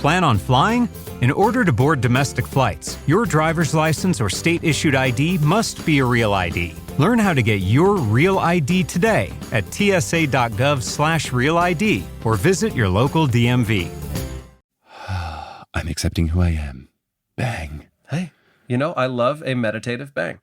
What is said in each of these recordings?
Plan on flying? In order to board domestic flights, your driver's license or state-issued ID must be a real ID. Learn how to get your real ID today at tsa.gov/real ID or visit your local DMV. I'm accepting who I am. Bang. Hey, I love a meditative bang.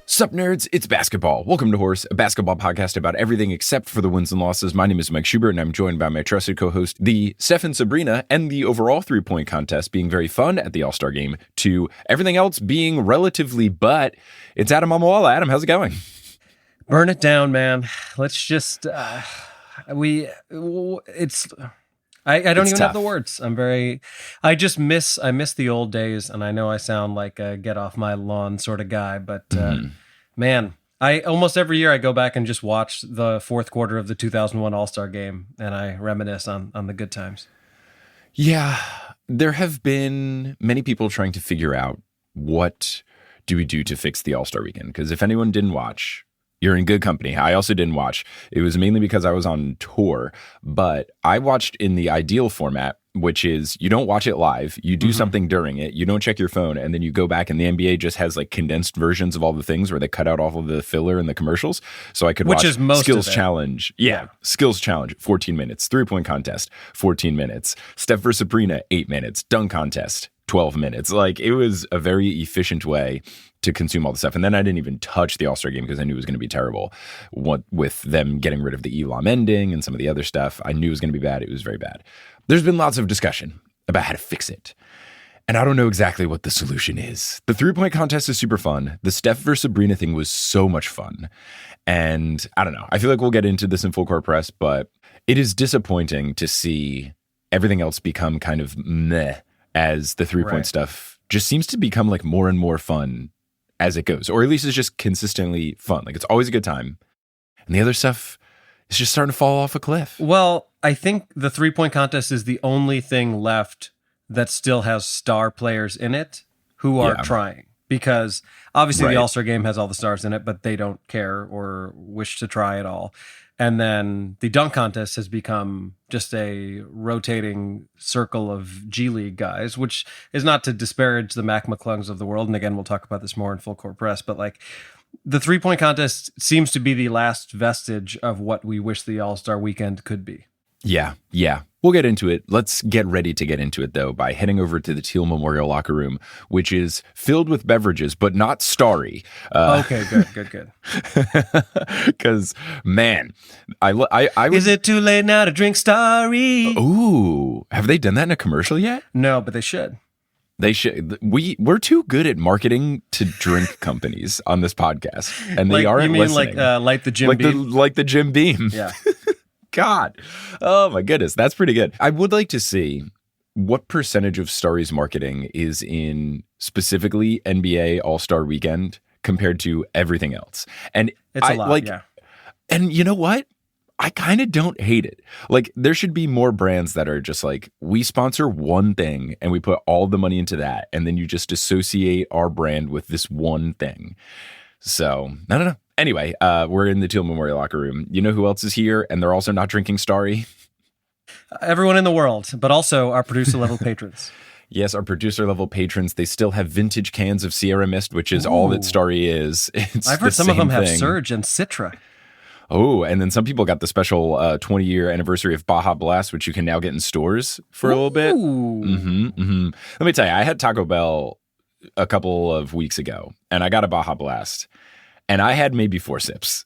Sup, nerds? It's basketball. Welcome to Horse, a basketball podcast about everything except for the wins and losses. My name is Mike Schubert, and I'm joined by my trusted co-host, the Steph and Sabrina, and the overall three-point contest being very fun at the All-Star Game, to everything else being relatively but. It's Adam Amawala. Adam, how's it going? Burn it down, man. Let's just, I don't even have the words. I miss the old days, and I know I sound like a get off my lawn sort of guy, but man, almost every year I go back and just watch the fourth quarter of the 2001 All-Star Game, and I reminisce on the good times. Yeah, there have been many people trying to figure out what do we do to fix the All-Star weekend, because if anyone didn't watch, you're in good company. I also didn't watch. It was mainly because I was on tour, but I watched in the ideal format, which is you don't watch it live. You do something during it. You don't check your phone, and then you go back, and the NBA just has like condensed versions of all the things where they cut out all of the filler and the commercials. So I could watch Skills Challenge. Yeah. Skills Challenge, 14 minutes. 3-point contest, 14 minutes. Steph versus Sabrina, 8 minutes. Dunk contest, 12 minutes. Like, it was a very efficient way to consume all the stuff. And then I didn't even touch the All-Star Game because I knew it was going to be terrible. What with them getting rid of the Elam ending and some of the other stuff, I knew it was going to be bad. It was very bad. There's been lots of discussion about how to fix it. And I don't know exactly what the solution is. The 3-point contest is super fun. The Steph versus Sabrina thing was so much fun. And I don't know. I feel like we'll get into this in full court press, but it is disappointing to see everything else become kind of meh as the 3-point stuff just seems to become like more and more fun as it goes, or at least it's just consistently fun. Like, it's always a good time. And the other stuff is just starting to fall off a cliff. Well, I think the 3-point contest is the only thing left that still has star players in it who are trying. Because obviously the All-Star Game has all the stars in it, but they don't care or wish to try at all. And then the dunk contest has become just a rotating circle of G League guys, which is not to disparage the Mac McClungs of the world. And again, we'll talk about this more in full court press, but like the 3-point contest seems to be the last vestige of what we wish the All-Star weekend could be. Yeah. We'll get into it. Let's get ready to get into it, though, by heading over to the Teal Memorial Locker Room, which is filled with beverages, but not Starry. Okay, good. Because, man, I Is it too late now to drink Starry? Ooh, have they done that in a commercial yet? No, but they should. They should. We're too good at marketing to drink companies on this podcast, and they aren't listening. You mean like the Jim Beam? Like the Jim Beam. Yeah. God. Oh my goodness. That's pretty good. I would like to see what percentage of Starry's marketing is in specifically NBA All-Star Weekend compared to everything else. And it's a lot, yeah. And you know what? I kind of don't hate it. Like, there should be more brands that are just like, we sponsor one thing and we put all the money into that. And then you just associate our brand with this one thing. So, I don't know. Anyway, we're in the Teal Memorial Locker Room. You know who else is here? And they're also not drinking Starry? Everyone in the world, but also our producer-level patrons. Yes, our producer-level patrons. They still have vintage cans of Sierra Mist, which is all that Starry is. I've heard some of them have Surge and Citra. Oh, and then some people got the special 20-year anniversary of Baja Blast, which you can now get in stores for a little bit. Let me tell you, I had Taco Bell a couple of weeks ago, and I got a Baja Blast. And I had maybe 4 sips.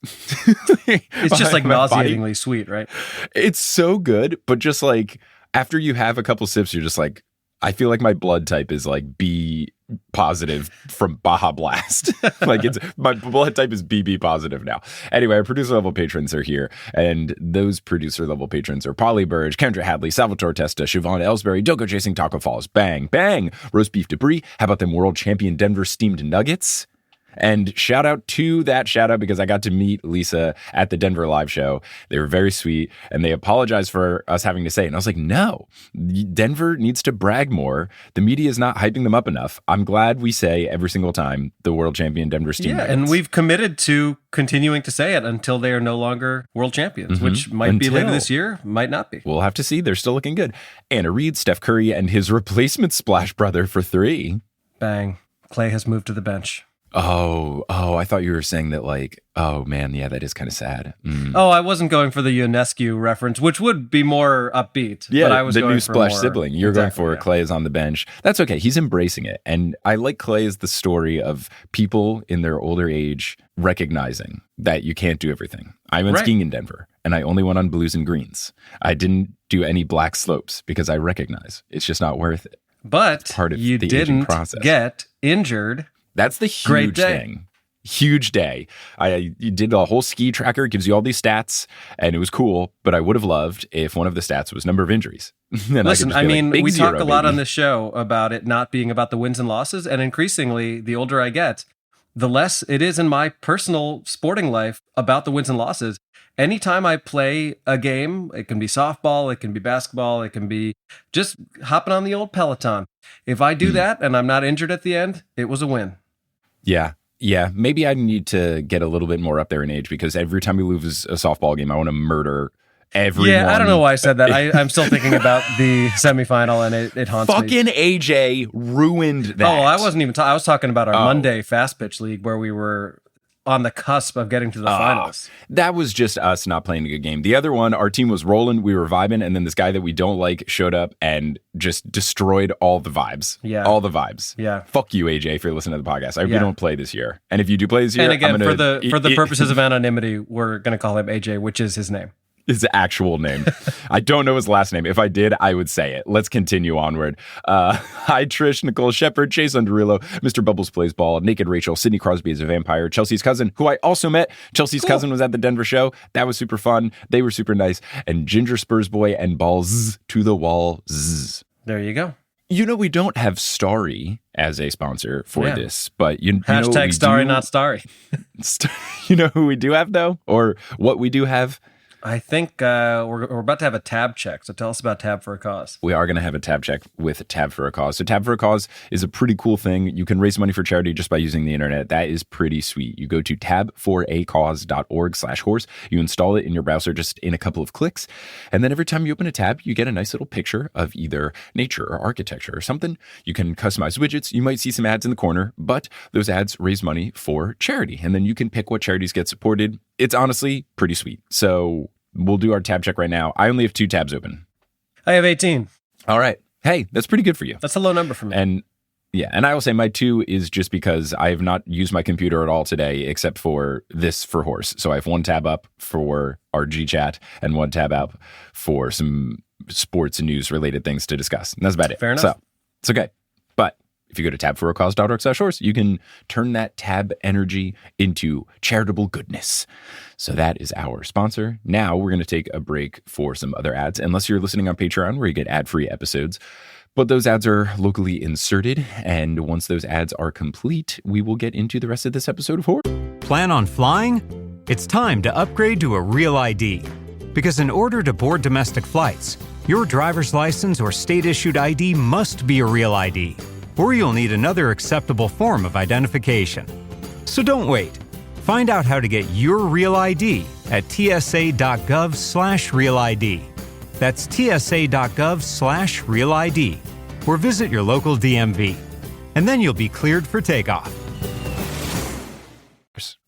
It's just like nauseatingly sweet, right? It's so good, but just like after you have a couple sips, you're just like, I feel like my blood type is like B positive from Baja Blast. Like, it's my blood type is BB positive now. Anyway, our producer level patrons are here, and those producer level patrons are Polly Burge, Kendra Hadley, Salvatore Testa, Siobhan Ellsbury, Doko Chasing Taco Falls, Bang Bang, Roast Beef Debris. How about them world champion Denver steamed nuggets? And shout out because I got to meet Lisa at the Denver live show. They were very sweet and they apologized for us having to say it. And I was like, no, Denver needs to brag more. The media is not hyping them up enough. I'm glad we say every single time the world champion Denver Steam Nuggets. And we've committed to continuing to say it until they are no longer world champions, which might be later this year, might not be. We'll have to see. They're still looking good. Anna Reid, Steph Curry, and his replacement Splash brother for 3. Bang. Clay has moved to the bench. Oh, I thought you were saying that like, oh man, yeah, that is kind of sad. Oh, I wasn't going for the Ionescu reference, which would be more upbeat. Yeah, but I was the going new for Splash more, sibling. You're going for Clay is on the bench. That's okay. He's embracing it. And I like Clay as the story of people in their older age recognizing that you can't do everything. I went skiing in Denver and I only went on blues and greens. I didn't do any black slopes because I recognize it's just not worth it. But part of you the didn't process. Get injured. That's the huge thing. Huge day. You did a whole ski tracker. It gives you all these stats, and it was cool. But I would have loved if one of the stats was number of injuries. Listen, I mean, we talk a lot on this show about it not being about the wins and losses, and increasingly, the older I get, the less it is in my personal sporting life about the wins and losses. Anytime I play a game, it can be softball, it can be basketball, it can be just hopping on the old Peloton. If I do that and I'm not injured at the end, it was a win. Yeah. Maybe I need to get a little bit more up there in age because every time we lose a softball game, I want to murder everyone. Yeah, I don't know why I said that. I'm still thinking about the semifinal and it haunts me. Fucking AJ ruined that. Oh, I wasn't even I was talking about our Monday Fast Pitch League where we were on the cusp of getting to the finals. That was just us not playing a good game. The other one, our team was rolling, we were vibing, and then this guy that we don't like showed up and just destroyed all the vibes. Yeah. All the vibes. Yeah. Fuck you, AJ, if you're listening to the podcast. I hope you don't play this year. And if you do play this year, and again, for the purposes of anonymity, we're going to call him AJ, which is his name. His actual name. I don't know his last name. If I did, I would say it. Let's continue onward. Hi, Trish, Nicole Shepard, Chase Underillo, Mr. Bubbles Plays Ball, Naked Rachel, Sidney Crosby is a vampire, Chelsea's cousin, who I also met. Chelsea's cousin was at the Denver show. That was super fun. They were super nice. And Ginger Spurs Boy and Balls to the Wall. Zzz. There you go. You know, we don't have Starry as a sponsor for this, but you Hashtag Starry, not Starry. You know who we do have, though? Or what we do have? I think we're about to have a tab check. So tell us about Tab for a Cause. We are going to have a tab check with Tab for a Cause. So Tab for a Cause is a pretty cool thing. You can raise money for charity just by using the internet. That is pretty sweet. You go to tabforacause.org/horse. You install it in your browser just in a couple of clicks. And then every time you open a tab, you get a nice little picture of either nature or architecture or something. You can customize widgets. You might see some ads in the corner, but those ads raise money for charity. And then you can pick what charities get supported. It's honestly pretty sweet. So we'll do our tab check right now. I only have 2 tabs open. I have 18. All right. Hey, that's pretty good for you. That's a low number for me. And I will say my 2 is just because I have not used my computer at all today except for this for horse. So I have 1 tab up for our G chat and 1 tab up for some sports and news related things to discuss. And that's about it. Fair enough. So it's okay. But if you go to tabforacause.org/horse, you can turn that tab energy into charitable goodness. So that is our sponsor. Now we're going to take a break for some other ads, unless you're listening on Patreon where you get ad-free episodes. But those ads are locally inserted. And once those ads are complete, we will get into the rest of this episode of Horror. Plan on flying? It's time to upgrade to a real ID. Because in order to board domestic flights, your driver's license or state-issued ID must be a real ID. Or you'll need another acceptable form of identification. So don't wait. Find out how to get your real ID at tsa.gov/real ID. That's tsa.gov/real ID. Or visit your local DMV. And then you'll be cleared for takeoff.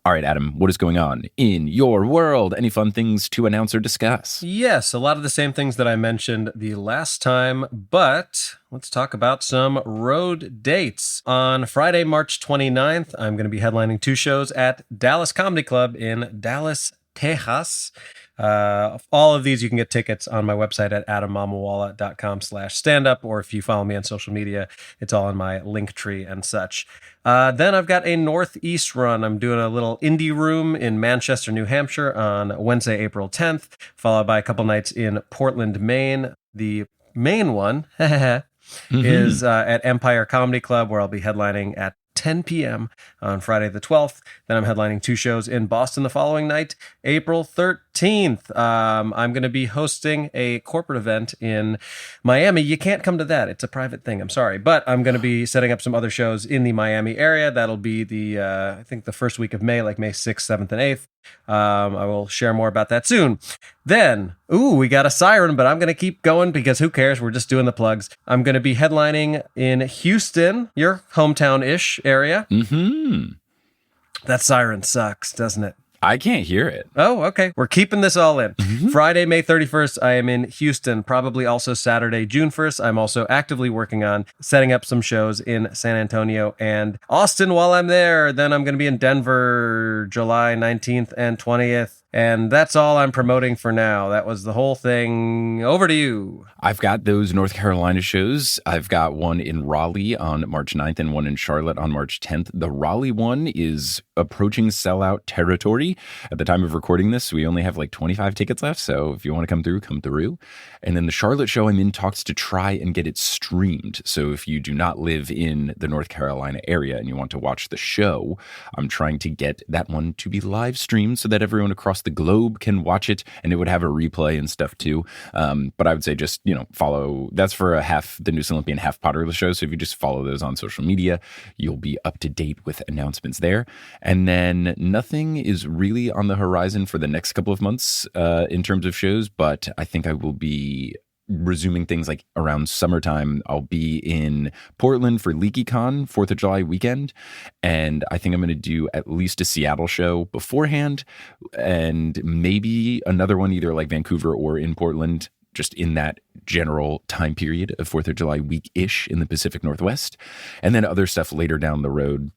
All right, Adam, what is going on in your world? Any fun things to announce or discuss? Yes, a lot of the same things that I mentioned the last time, but let's talk about some road dates. On Friday, March 29th, I'm going to be headlining 2 shows at Dallas Comedy Club in Dallas, Texas. All of these, you can get tickets on my website at adammamawala.com/standup, or if you follow me on social media, it's all in my link tree and such. Then I've got a Northeast run. I'm doing a little indie room in Manchester, New Hampshire on Wednesday, April 10th, followed by a couple nights in Portland, Maine. The main one is at Empire Comedy Club, where I'll be headlining at 10 p.m. on Friday the 12th. Then I'm headlining 2 shows in Boston the following night, April 13th. I'm going to be hosting a corporate event in Miami. You can't come to that. It's a private thing. I'm sorry. But I'm going to be setting up some other shows in the Miami area. That'll be I think the first week of May, like May 6th, 7th, and 8th. I will share more about that soon. Then, we got a siren, but I'm going to keep going because who cares? We're just doing the plugs. I'm going to be headlining in Houston, your hometown-ish area. Mm-hmm. That siren sucks, doesn't it? I can't hear it. Oh, okay. We're keeping this all in. Mm-hmm. Friday, May 31st, I am in Houston. Probably also Saturday, June 1st. I'm also actively working on setting up some shows in San Antonio and Austin while I'm there. Then I'm going to be in Denver, July 19th and 20th. And that's all I'm promoting for now. That was the whole thing. Over to you. I've got those North Carolina shows. I've got one in Raleigh on March 9th and one in Charlotte on March 10th. The Raleigh one is approaching sellout territory. At the time of recording this, we only have like 25 tickets left. So if you want to come through, come through. And then the Charlotte show, I'm in talks to try and get it streamed. So if you do not live in the North Carolina area and you want to watch the show, I'm trying to get that one to be live streamed so that everyone across the globe can watch it, and it would have a replay and stuff too. But I would say just, follow. That's for the Noose Olympian half Potterless show. So if you just follow those on social media, you'll be up to date with announcements there. And then nothing is really on the horizon for the next couple of months in terms of shows, but I think I will be resuming things like around summertime. I'll be in Portland for LeakyCon 4th of July weekend, and I think I'm going to do at least a Seattle show beforehand, and maybe another one either like Vancouver or in Portland, just in that general time period of 4th of July week-ish in the Pacific Northwest, and then other stuff later down the road.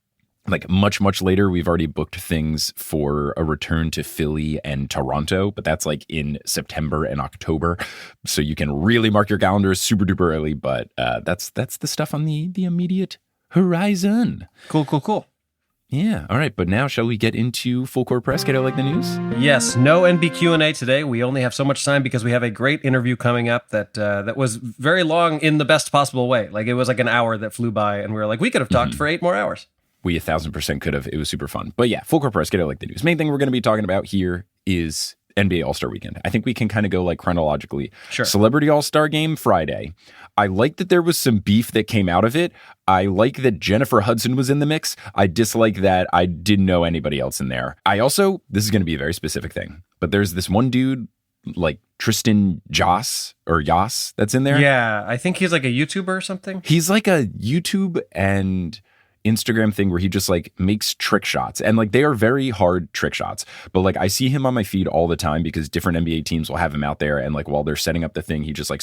Like much, much later, we've already booked things for a return to Philly and Toronto, but that's like in September and October. So you can really mark your calendars super duper early, but that's the stuff on the immediate horizon. Cool. Yeah. All right. But now shall we get into full court press? Get out like the news? Yes. No NBQ&A today. We only have so much time because we have a great interview coming up that was very long in the best possible way. Like it was like an hour that flew by and we were like, we could have talked for 8 more hours. We 1,000% could have. It was super fun. But yeah, full court press, get out like the news. Main thing we're going to be talking about here is NBA All-Star Weekend. I think we can kind of go like chronologically. Sure. Celebrity All-Star Game Friday. I like that there was some beef that came out of it. I like that Jennifer Hudson was in the mix. I dislike that I didn't know anybody else in there. I also, this is going to be a very specific thing, but there's this one dude like Tristan Joss that's in there. Yeah, I think he's like a YouTuber or something. He's like a YouTube and Instagram thing where he just like makes trick shots, and like they are very hard trick shots, but like I see him on my feed all the time because different NBA teams will have him out there, and like while they're setting up the thing, he just like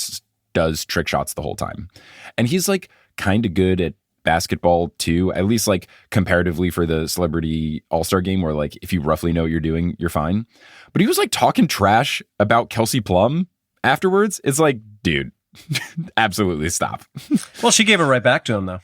does trick shots the whole time. And he's like kind of good at basketball too, at least like comparatively for the Celebrity All-Star Game, where like if you roughly know what you're doing, you're fine. But he was like talking trash about Kelsey Plum afterwards. It's like, dude, absolutely stop. Well, she gave it right back to him though.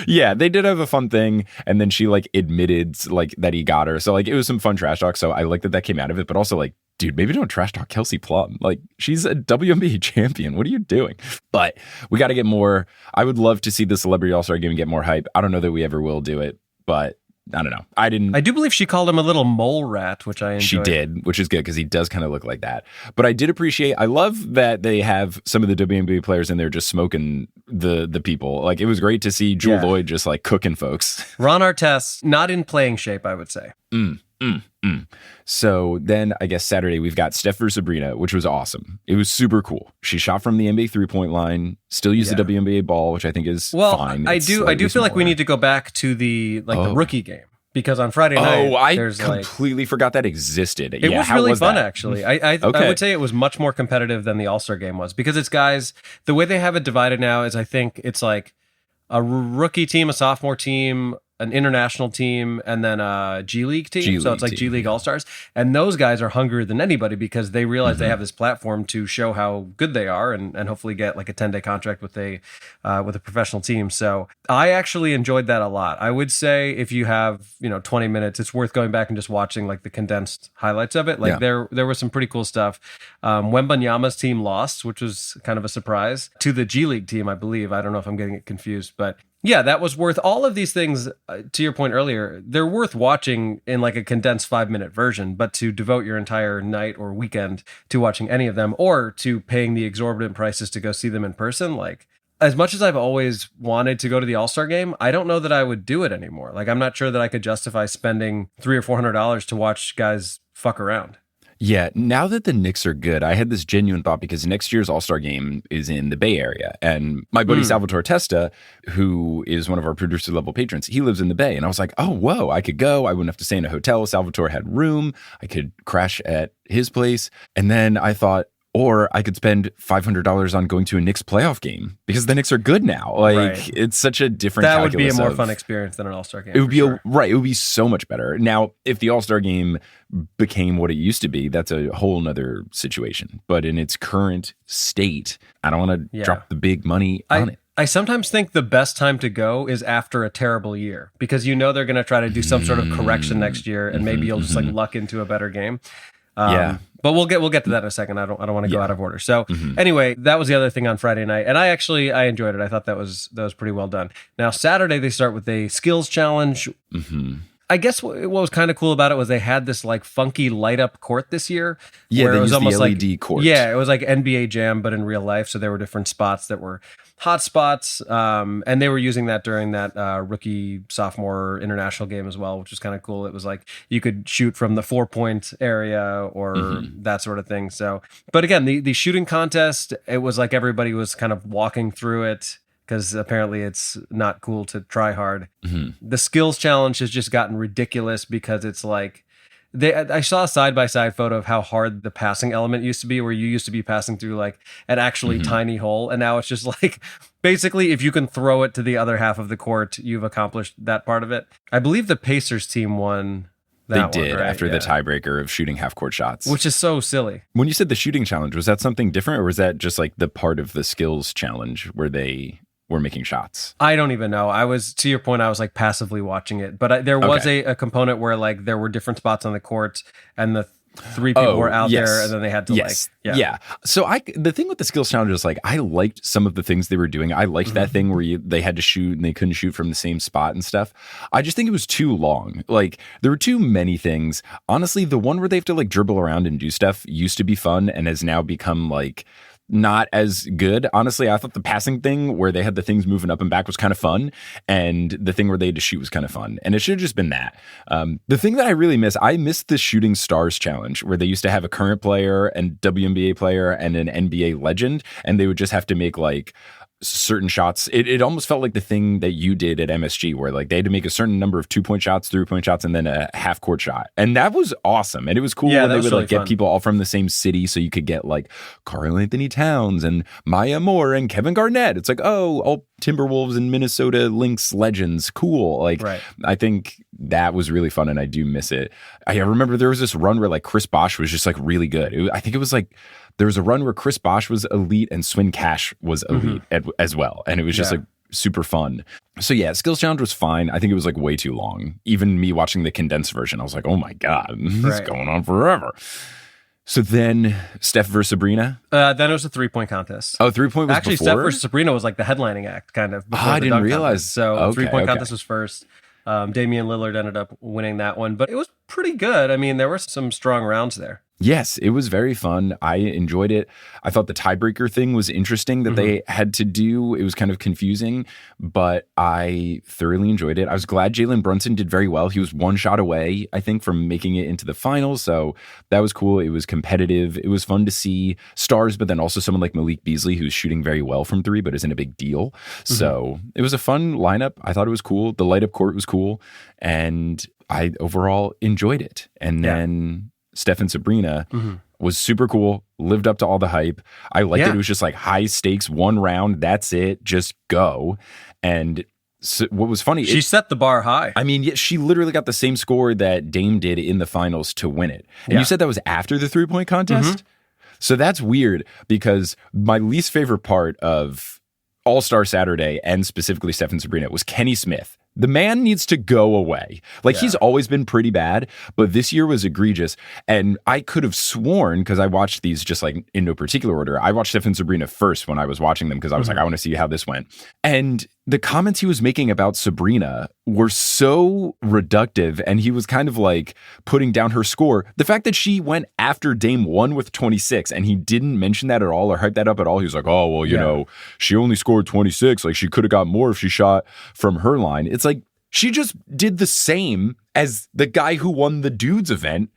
Yeah, they did have a fun thing, and then she like admitted like that he got her. So like it was some fun trash talk. So I like that came out of it, but also like, dude, maybe don't trash talk Kelsey Plum. Like she's a WNBA champion. What are you doing? But we got to get more. I would love to see the Celebrity All-Star Game get more hype. I don't know that we ever will do it, but I don't know. I do believe she called him a little mole rat, which I enjoyed. She did, which is good because he does kind of look like that. But I did appreciate, I love that they have some of the WNBA players in there just smoking the people. Like it was great to see Jewel Lloyd just like cooking folks. Ron Artest, not in playing shape, I would say. So then I guess Saturday we've got Steph versus Sabrina, which was awesome. It was super cool. She shot from the NBA 3-point line, still used the WNBA ball, which I think is fine. I do feel like we need to go back to the rookie game, because on Friday night I completely forgot that existed. It was really fun actually. I would say it was much more competitive than the All-Star Game was, because it's guys, the way they have it divided now is I think it's like a rookie team, a sophomore team, an international team, and then a G League team. So it's like G League All-Stars. And those guys are hungrier than anybody because they realize they have this platform to show how good they are and hopefully get like a 10-day contract with a professional team. So I actually enjoyed that a lot. I would say if you have, 20 minutes, it's worth going back and just watching like the condensed highlights of it. Like there was some pretty cool stuff. Wembanyama's team lost, which was kind of a surprise, to the G League team, I believe. I don't know if I'm getting it confused, but Yeah, that was worth all of these things. To your point earlier, they're worth watching in like a condensed 5-minute version, but to devote your entire night or weekend to watching any of them or to paying the exorbitant prices to go see them in person, like as much as I've always wanted to go to the All-Star game, I don't know that I would do it anymore. Like I'm not sure that I could justify spending $300 or $400 to watch guys fuck around. Yeah, now that the Knicks are good, I had this genuine thought because next year's All-Star game is in the Bay Area. And my buddy Salvatore Testa, who is one of our producer-level patrons, he lives in the Bay. And I was like, oh, whoa, I could go. I wouldn't have to stay in a hotel. Salvatore had room. I could crash at his place. And then I thought, or I could spend $500 on going to a Knicks playoff game because the Knicks are good now. Like it's such a different. That would be a more fun experience than an All-Star game. It would be right. It would be so much better. Now, if the All-Star game became what it used to be, that's a whole nother situation. But in its current state, I don't want to drop the big money on it. I sometimes think the best time to go is after a terrible year because you know they're going to try to do some sort of correction next year, and maybe you'll just like luck into a better game. But we'll get to that in a second. I don't want to go out of order. So anyway, that was the other thing on Friday night, and I enjoyed it. I thought that was pretty well done. Now Saturday they start with a skills challenge. I guess what was kind of cool about it was they had this like funky light up court this year. Yeah, where they it was used almost the LED like court. Yeah, it was like NBA Jam but in real life. So there were different spots that were hot spots, and they were using that during that rookie sophomore international game as well, which was kind of cool. It was like you could shoot from the 4-point area or that sort of thing. So, but again, the shooting contest, it was like everybody was kind of walking through it, because apparently it's not cool to try hard. The skills challenge has just gotten ridiculous because it's like, I saw a side-by-side photo of how hard the passing element used to be, where you used to be passing through like an actually tiny hole. And now it's just like, basically, if you can throw it to the other half of the court, you've accomplished that part of it. I believe the Pacers team won. They did, right? After the tiebreaker of shooting half-court shots. Which is so silly. When you said the shooting challenge, was that something different, or was that just like the part of the skills challenge where they were making shots? I don't even know. To your point, I was like passively watching it. But there was a component where like there were different spots on the court and the three people were out there and then they had to So the thing with the skills challenge is like, I liked some of the things they were doing. I liked that thing where they had to shoot and they couldn't shoot from the same spot and stuff. I just think it was too long. Like there were too many things. Honestly, the one where they have to like dribble around and do stuff used to be fun and has now become like not as good. Honestly, I thought the passing thing where they had the things moving up and back was kind of fun. And the thing where they had to shoot was kind of fun. And it should have just been that. The thing that I missed the Shooting Stars challenge where they used to have a current player and WNBA player and an NBA legend. And they would just have to make like certain shots. It almost felt like the thing that you did at MSG where like they had to make a certain number of 2-point shots, 3-point shots, and then a half-court shot. And that was awesome. And it was cool when they would really like get people all from the same city so you could get like Karl Anthony Towns and Maya Moore and Kevin Garnett. It's like, oh, all Timberwolves and Minnesota Lynx legends. Cool. Like I think that was really fun and I do miss it. I remember there was this run where like Chris Bosh was just like really good. I think it was like there was a run where Chris Bosh was elite and Swin Cash was elite as well. And it was just like super fun. So yeah, skills challenge was fine. I think it was like way too long. Even me watching the condensed version, I was like, oh my God, this is going on forever. So then Steph versus Sabrina? Then it was a 3-point contest. Oh, 3-point was actually, before? Steph versus Sabrina was like the headlining act kind of. I didn't realize. Contest. So 3-point contest was first. Damian Lillard ended up winning that one, but it was pretty good. I mean, there were some strong rounds there. Yes, it was very fun. I enjoyed it. I thought the tiebreaker thing was interesting that they had to do. It was kind of confusing, but I thoroughly enjoyed it. I was glad Jalen Brunson did very well. He was one shot away, I think, from making it into the finals. So that was cool. It was competitive. It was fun to see stars, but then also someone like Malik Beasley, who's shooting very well from three, but isn't a big deal. So it was a fun lineup. I thought it was cool. The light up court was cool. And I overall enjoyed it. And then Steph and Sabrina was super cool, lived up to all the hype. I liked it. It was just like high stakes, one round, that's it, just go. And so what was funny, she set the bar high. I mean, she literally got the same score that Dame did in the finals to win it. And you said that was after the 3-point contest? So that's weird because my least favorite part of All-Star Saturday and specifically Steph and Sabrina was Kenny Smith. The man needs to go away. Like he's always been pretty bad, but this year was egregious. And I could have sworn, because I watched these just like in no particular order. I watched Steph and Sabrina first when I was watching them because I was like, I want to see how this went. And the comments he was making about Sabrina were so reductive, and he was kind of like putting down her score. The fact that she went after Dame 1 with 26 and he didn't mention that at all or hype that up at all. He was like, oh, well, you know, she only scored 26. Like, she could have got more if she shot from her line. It's like, she just did the same as the guy who won the dudes event.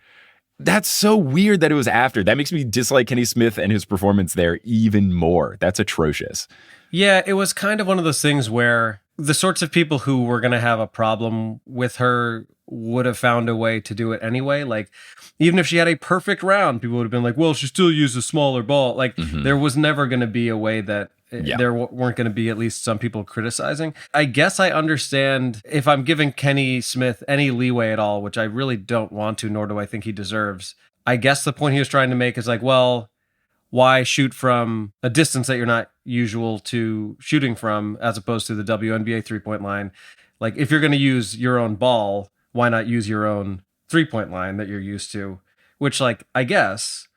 That's so weird that it was after. That makes me dislike Kenny Smith and his performance there even more. That's atrocious. Yeah, it was kind of one of those things where the sorts of people who were going to have a problem with her would have found a way to do it anyway. Like, even if she had a perfect round, people would have been like, well, she still used a smaller ball. Like, there was never going to be a way that there weren't going to be at least some people criticizing. I guess I understand if I'm giving Kenny Smith any leeway at all, which I really don't want to, nor do I think he deserves. I guess the point he was trying to make is like, well, why shoot from a distance that you're not usual to shooting from, as opposed to the WNBA three-point line? Like, if you're going to use your own ball, why not use your own three-point line that you're used to? Which, like, I guess.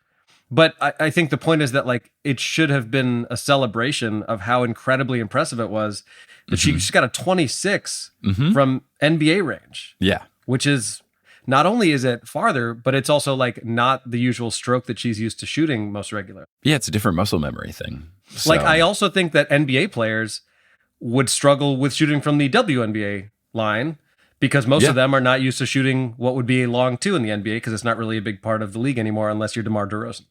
But I think the point is that, like, it should have been a celebration of how incredibly impressive it was that she just got a 26 from NBA range. Yeah. Which is... Not only is it farther, but it's also like not the usual stroke that she's used to shooting most regular. Yeah, it's a different muscle memory thing. So. Like, I also think that NBA players would struggle with shooting from the WNBA line because most of them are not used to shooting what would be a long two in the NBA because it's not really a big part of the league anymore unless you're DeMar DeRozan.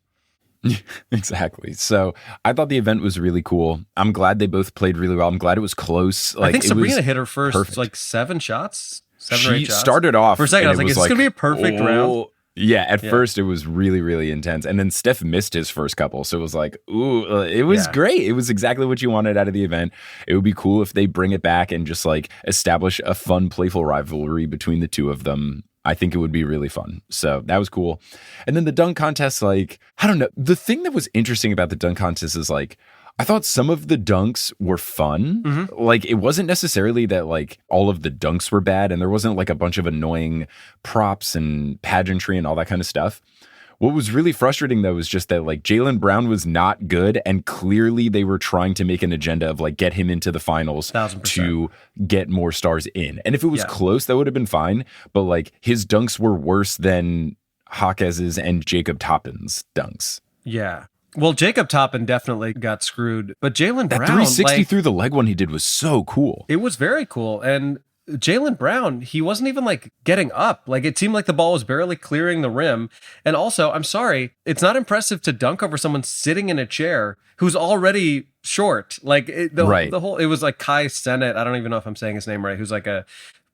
Exactly. So I thought the event was really cool. I'm glad they both played really well. I'm glad it was close. Like, I think Sabrina hit her first like 7 shots. She started off for a second. I was like, "Is this gonna be a perfect round?" Yeah, at first it was really, really intense, and then Steph missed his first couple, so it was like, ooh, it was great. It was exactly what you wanted out of the event. It would be cool if they bring it back and just like establish a fun, playful rivalry between the two of them. I think it would be really fun. So that was cool. And then the dunk contest, like, I don't know. The thing that was interesting about the dunk contest is like, I thought some of the dunks were fun. Like, it wasn't necessarily that like all of the dunks were bad, and there wasn't like a bunch of annoying props and pageantry and all that kind of stuff. What was really frustrating though was just that like Jaylen Brown was not good, and clearly they were trying to make an agenda of like get him into the finals 1000%. To get more stars in. And if it was close, that would have been fine. But like his dunks were worse than Hawkes's and Jacob Toppin's dunks. Yeah. Well, Jacob Toppin definitely got screwed, but Jaylen Brown... That 360 through the leg one he did was so cool. It was very cool, and Jaylen Brown, he wasn't even like getting up. Like, it seemed like the ball was barely clearing the rim. And also, I'm sorry, it's not impressive to dunk over someone sitting in a chair who's already short. Like, the whole... It was like Kai Sennett, I don't even know if I'm saying his name right, who's like a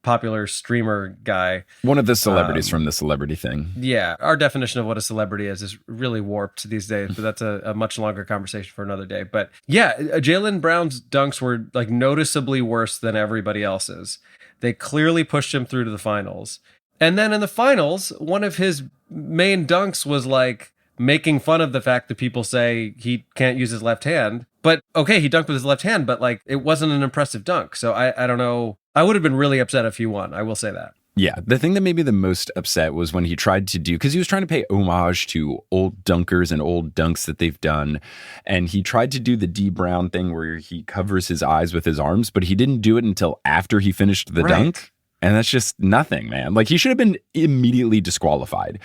popular streamer guy. One of the celebrities from the celebrity thing. Yeah. Our definition of what a celebrity is really warped these days, but that's a much longer conversation for another day. But yeah, Jaylen Brown's dunks were like noticeably worse than everybody else's. They clearly pushed him through to the finals. And then in the finals, one of his main dunks was like making fun of the fact that people say he can't use his left hand. But okay, he dunked with his left hand, but like it wasn't an impressive dunk. So I don't know. I would have been really upset if he won. I will say that. Yeah, the thing that made me the most upset was when he tried to do, because he was trying to pay homage to old dunkers and old dunks that they've done. And he tried to do the D Brown thing where he covers his eyes with his arms, but he didn't do it until after he finished the dunk. And that's just nothing, man. Like, he should have been immediately disqualified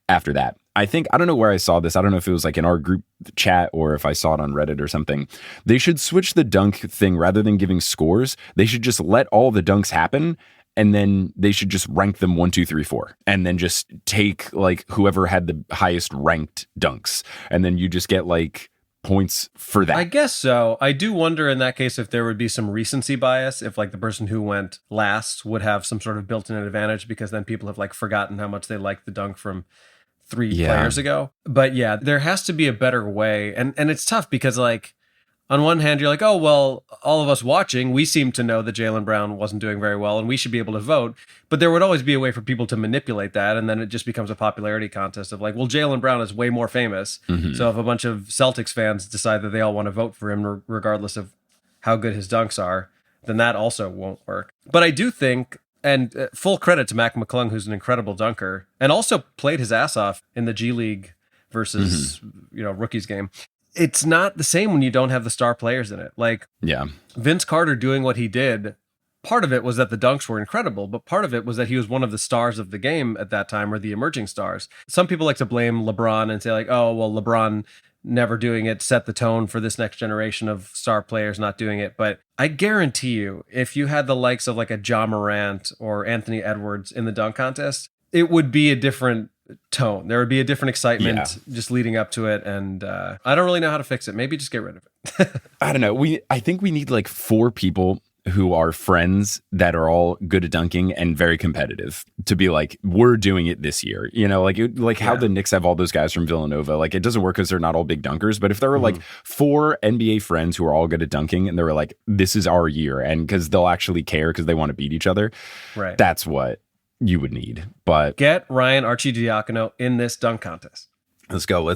after that. I don't know where I saw this. I don't know if it was like in our group chat or if I saw it on Reddit or something. They should switch the dunk thing rather than giving scores. They should just let all the dunks happen, and then they should just rank them 1, 2, 3, 4, and then just take like whoever had the highest ranked dunks, and then you just get like points for that. I guess so. I do wonder in that case if there would be some recency bias, if like the person who went last would have some sort of built-in advantage because then people have like forgotten how much they liked the dunk from 3 players ago. But yeah, there has to be a better way. And it's tough because like on one hand, you're like, oh, well, all of us watching, we seem to know that Jaylen Brown wasn't doing very well and we should be able to vote. But there would always be a way for people to manipulate that. And then it just becomes a popularity contest of like, well, Jaylen Brown is way more famous. So if a bunch of Celtics fans decide that they all want to vote for him, regardless of how good his dunks are, then that also won't work. But I do think, and full credit to Mac McClung, who's an incredible dunker and also played his ass off in the G League versus, rookies game. it's not the same when you don't have the star players in it. Like Vince Carter doing what he did, part of it was that the dunks were incredible, but part of it was that he was one of the stars of the game at that time, or the emerging stars. Some people like to blame LeBron and say like, oh, well, LeBron never doing it set the tone for this next generation of star players not doing it. But I guarantee you, if you had the likes of like a Ja Morant or Anthony Edwards in the dunk contest, it would be a different tone. There would be a different excitement just leading up to it. And I don't really know how to fix it. Maybe just get rid of it. I don't know. I think we need like 4 people who are friends that are all good at dunking and very competitive to be like, we're doing it this year. You know, like how the Knicks have all those guys from Villanova. Like it doesn't work because they're not all big dunkers. But if there were like 4 NBA friends who are all good at dunking and they were like, this is our year, and because they'll actually care because they want to beat each other, right? That's what you would need. But get Ryan Arcidiacono in this dunk contest. Let's go.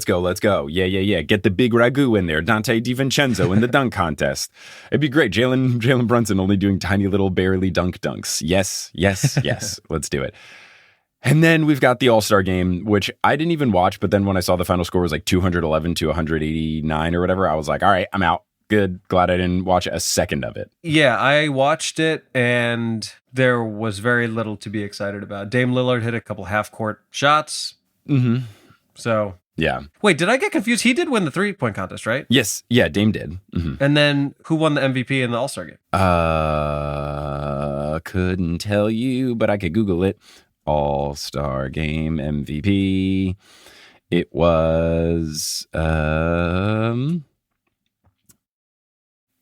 Yeah. Get the big Ragu in there. Dante DiVincenzo in the dunk contest. It'd be great. Jalen Brunson only doing tiny little barely dunks. Yes. Let's do it. And then we've got the All-Star game, which I didn't even watch. But then when I saw the final score was like 211 to 189 or whatever, I was like, all right, I'm out. Good. Glad I didn't watch a second of it. Yeah, I watched it and there was very little to be excited about. Dame Lillard hit a couple half-court shots. Mm-hmm. So... yeah. Wait, did I get confused? He did win the 3-point contest, right? Yes. Yeah, Dame did. Mm-hmm. And then who won the MVP in the All-Star game? Couldn't tell you, but I could Google it. All-Star game MVP. It was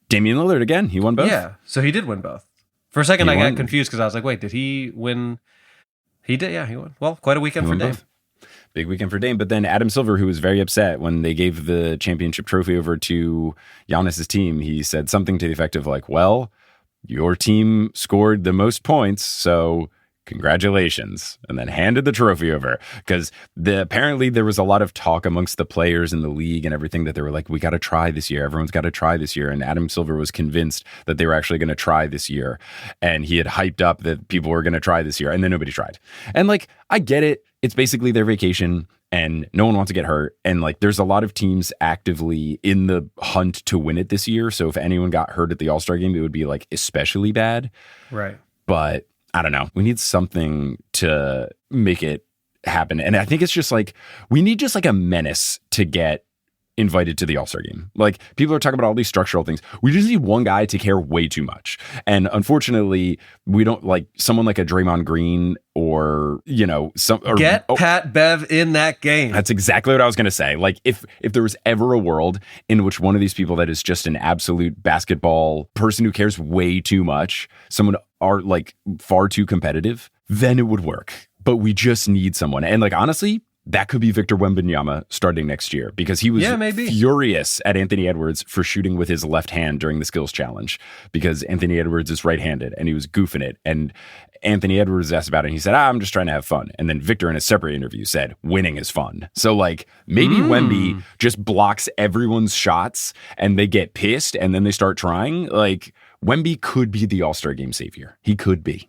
Damian Lillard again. He won both. Yeah, so he did win both. For a second, I got confused because I was like, wait, did he win? He did, yeah, he won. Well, quite a weekend for Dame. Both. Big weekend for Dame. But then Adam Silver, who was very upset when they gave the championship trophy over to Giannis's team, he said something to the effect of like, well, your team scored the most points, so congratulations, and then handed the trophy over. Because apparently there was a lot of talk amongst the players in the league and everything that they were like, we got to try this year. Everyone's got to try this year. And Adam Silver was convinced that they were actually going to try this year. And he had hyped up that people were going to try this year, and then nobody tried. And like, I get it. It's basically their vacation and no one wants to get hurt. And like, there's a lot of teams actively in the hunt to win it this year. So if anyone got hurt at the All-Star game, it would be like especially bad. Right. But I don't know. We need something to make it happen. And I think it's just like, we need just like a menace to get invited to the All-Star game. Like, people are talking about all these structural things. We just need one guy to care way too much. And unfortunately, we don't like someone like a Draymond Green or, you know, Pat Bev in that game. That's exactly what I was going to say. Like, if there was ever a world in which one of these people that is just an absolute basketball person who cares way too much, someone are like far too competitive, then it would work. But we just need someone. And like, honestly, that could be Victor Wembanyama starting next year, because he was furious at Anthony Edwards for shooting with his left hand during the skills challenge, because Anthony Edwards is right-handed and he was goofing it. And Anthony Edwards asked about it and he said, I'm just trying to have fun. And then Victor in a separate interview said, winning is fun. So like, maybe Wemby just blocks everyone's shots and they get pissed and then they start trying. Like, Wemby could be the All-Star game savior. He could be.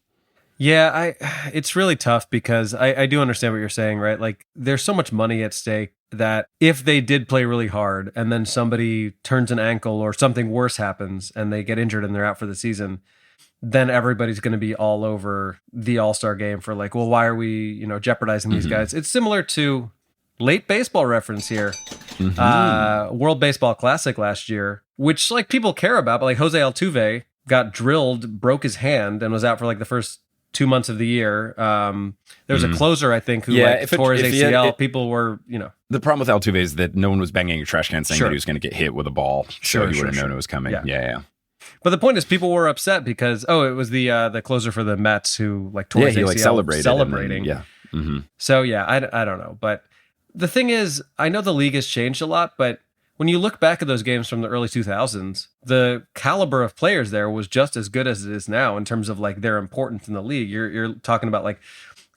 Yeah, it's really tough because I do understand what you're saying, right? Like, there's so much money at stake that if they did play really hard and then somebody turns an ankle or something worse happens and they get injured and they're out for the season, then everybody's going to be all over the All-Star game for like, well, why are we, jeopardizing these guys? It's similar to late baseball reference here. World Baseball Classic last year, which like people care about, but like Jose Altuve got drilled, broke his hand, and was out for like the first 2 months of the year. There was a closer, I think, who tore his ACL. People were, The problem with Altuve is that no one was banging a trash can saying that he was going to get hit with a ball. So he would have known it was coming. Yeah. But the point is, people were upset because, it was the closer for the Mets who like tore his ACL celebrating. So yeah, I don't know. But the thing is, I know the league has changed a lot, but when you look back at those games from the early 2000s, the caliber of players there was just as good as it is now in terms of like their importance in the league. You're talking about like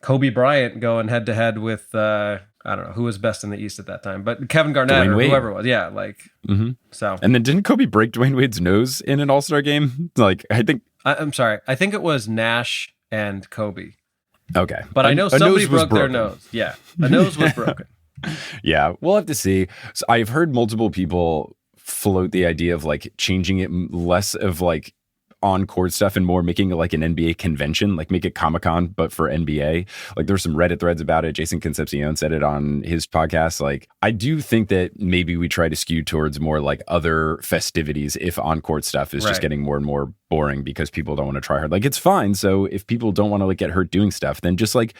Kobe Bryant going head to head with I don't know who was best in the East at that time, but Kevin Garnett or whoever it was. Yeah, like so. And then didn't Kobe break Dwayne Wade's nose in an All-Star game? Like, I think I'm sorry. I think it was Nash and Kobe. Okay, but I know somebody broke their nose. Yeah, a nose was broken. Yeah, we'll have to see. So I've heard multiple people float the idea of like changing it less of like on-court stuff and more making it like an NBA convention, like make it Comic-Con, but for NBA. Like there's some Reddit threads about it. Jason Concepcion said it on his podcast. Like I do think that maybe we try to skew towards more like other festivities if on-court stuff is just getting more and more boring because people don't want to try hard. Like it's fine. So if people don't want to like get hurt doing stuff, then just like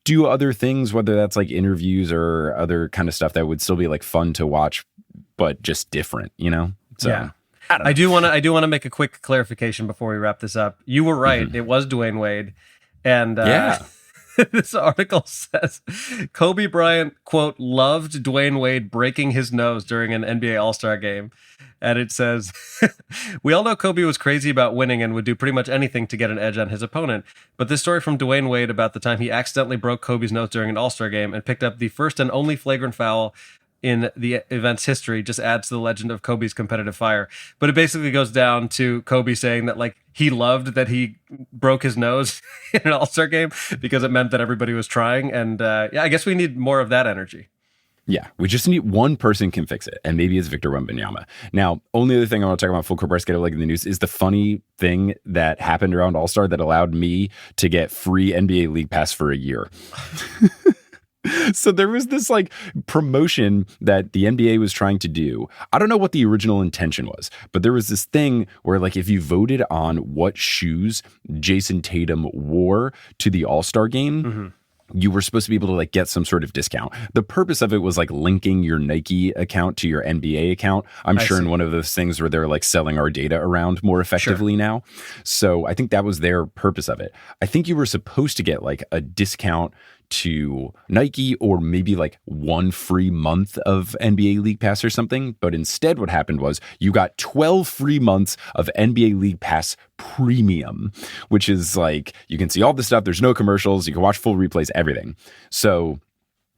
do other things, whether that's like interviews or other kind of stuff that would still be like fun to watch, but just different, you know? So yeah. I do want to make a quick clarification before we wrap this up. You were right. It was Dwayne Wade. And this article says Kobe Bryant, quote, loved Dwayne Wade breaking his nose during an NBA All-Star game. And it says, we all know Kobe was crazy about winning and would do pretty much anything to get an edge on his opponent. But this story from Dwayne Wade about the time he accidentally broke Kobe's nose during an All-Star game and picked up the first and only flagrant foul in the event's history just adds to the legend of Kobe's competitive fire. But it basically goes down to Kobe saying that like he loved that he broke his nose in an All-Star game because it meant that everybody was trying. And I guess we need more of that energy. Yeah, we just need one person can fix it, and maybe it's Victor Wembanyama. Now, only other thing I want to talk about full court press, get it like in the news, is the funny thing that happened around All-Star that allowed me to get free NBA League Pass for a year. So there was this like promotion that the NBA was trying to do. I don't know what the original intention was, but there was this thing where like if you voted on what shoes Jason Tatum wore to the All-Star game, you were supposed to be able to like get some sort of discount. The purpose of it was like linking your Nike account to your NBA account. I'm sure in one of those things where they're like selling our data around more effectively now. So I think that was their purpose of it. I think you were supposed to get like a discount to Nike or maybe like one free month of NBA League Pass or something. But instead what happened was you got 12 free months of NBA League Pass Premium, which is like you can see all the stuff. There's no commercials. You can watch full replays, everything. So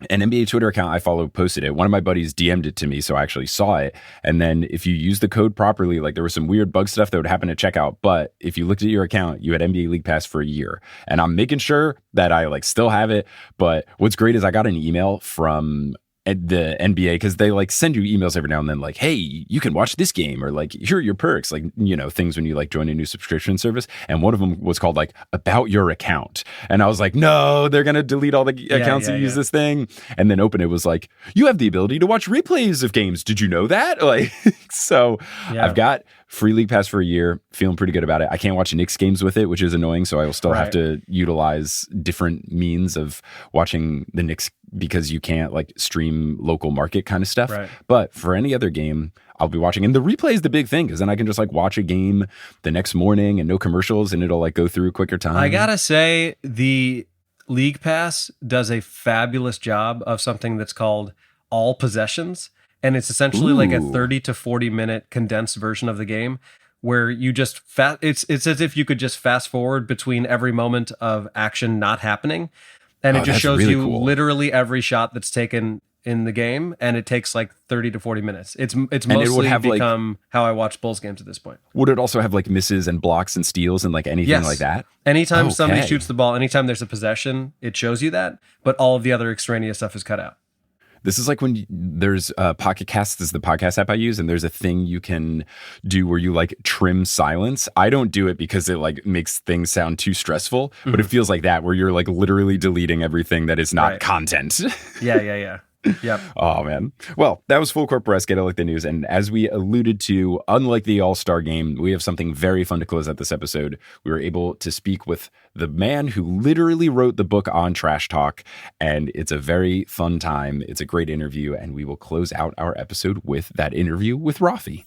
an NBA Twitter account I follow posted it. One of my buddies DM'd it to me, so I actually saw it. And then if you use the code properly, like there was some weird bug stuff that would happen at checkout. But if you looked at your account, you had NBA League Pass for a year. And I'm making sure that I like still have it. But what's great is I got an email from the NBA because they like send you emails every now and then like, hey, you can watch this game or like here are your perks, like, you know, things when you like join a new subscription service. And one of them was called like about your account. And I was like, no, they're going to delete all the accounts that use this thing. And then open it was like, you have the ability to watch replays of games. Did you know that? Like, so I've got free League Pass for a year, feeling pretty good about it. I can't watch Knicks games with it, which is annoying. So I will still have to utilize different means of watching the Knicks because you can't like stream local market kind of stuff. But for any other game, I'll be watching. And the replay is the big thing because then I can just like watch a game the next morning and no commercials and it'll like go through quicker time. I gotta say, the League Pass does a fabulous job of something that's called all possessions. And it's essentially like a 30 to 40 minute condensed version of the game where you just it's as if you could just fast forward between every moment of action not happening. And it just shows really you literally every shot that's taken in the game. And it takes like 30 to 40 minutes. It's mostly become like, how I watch Bulls games at this point. Would it also have like misses and blocks and steals and like anything like that? Anytime somebody shoots the ball, anytime there's a possession, it shows you that. But all of the other extraneous stuff is cut out. This is like when there's Pocket Casts is the podcast app I use, and there's a thing you can do where you like trim silence. I don't do it because it like makes things sound too stressful, but it feels like that where you're like literally deleting everything that is not content. Yeah. Yep. Oh, man. Well, that was Full Court Press, Get It Like the News. And as we alluded to, unlike the All-Star game, we have something very fun to close out this episode. We were able to speak with the man who literally wrote the book on Trash Talk, and it's a very fun time. It's a great interview, and we will close out our episode with that interview with Rafi.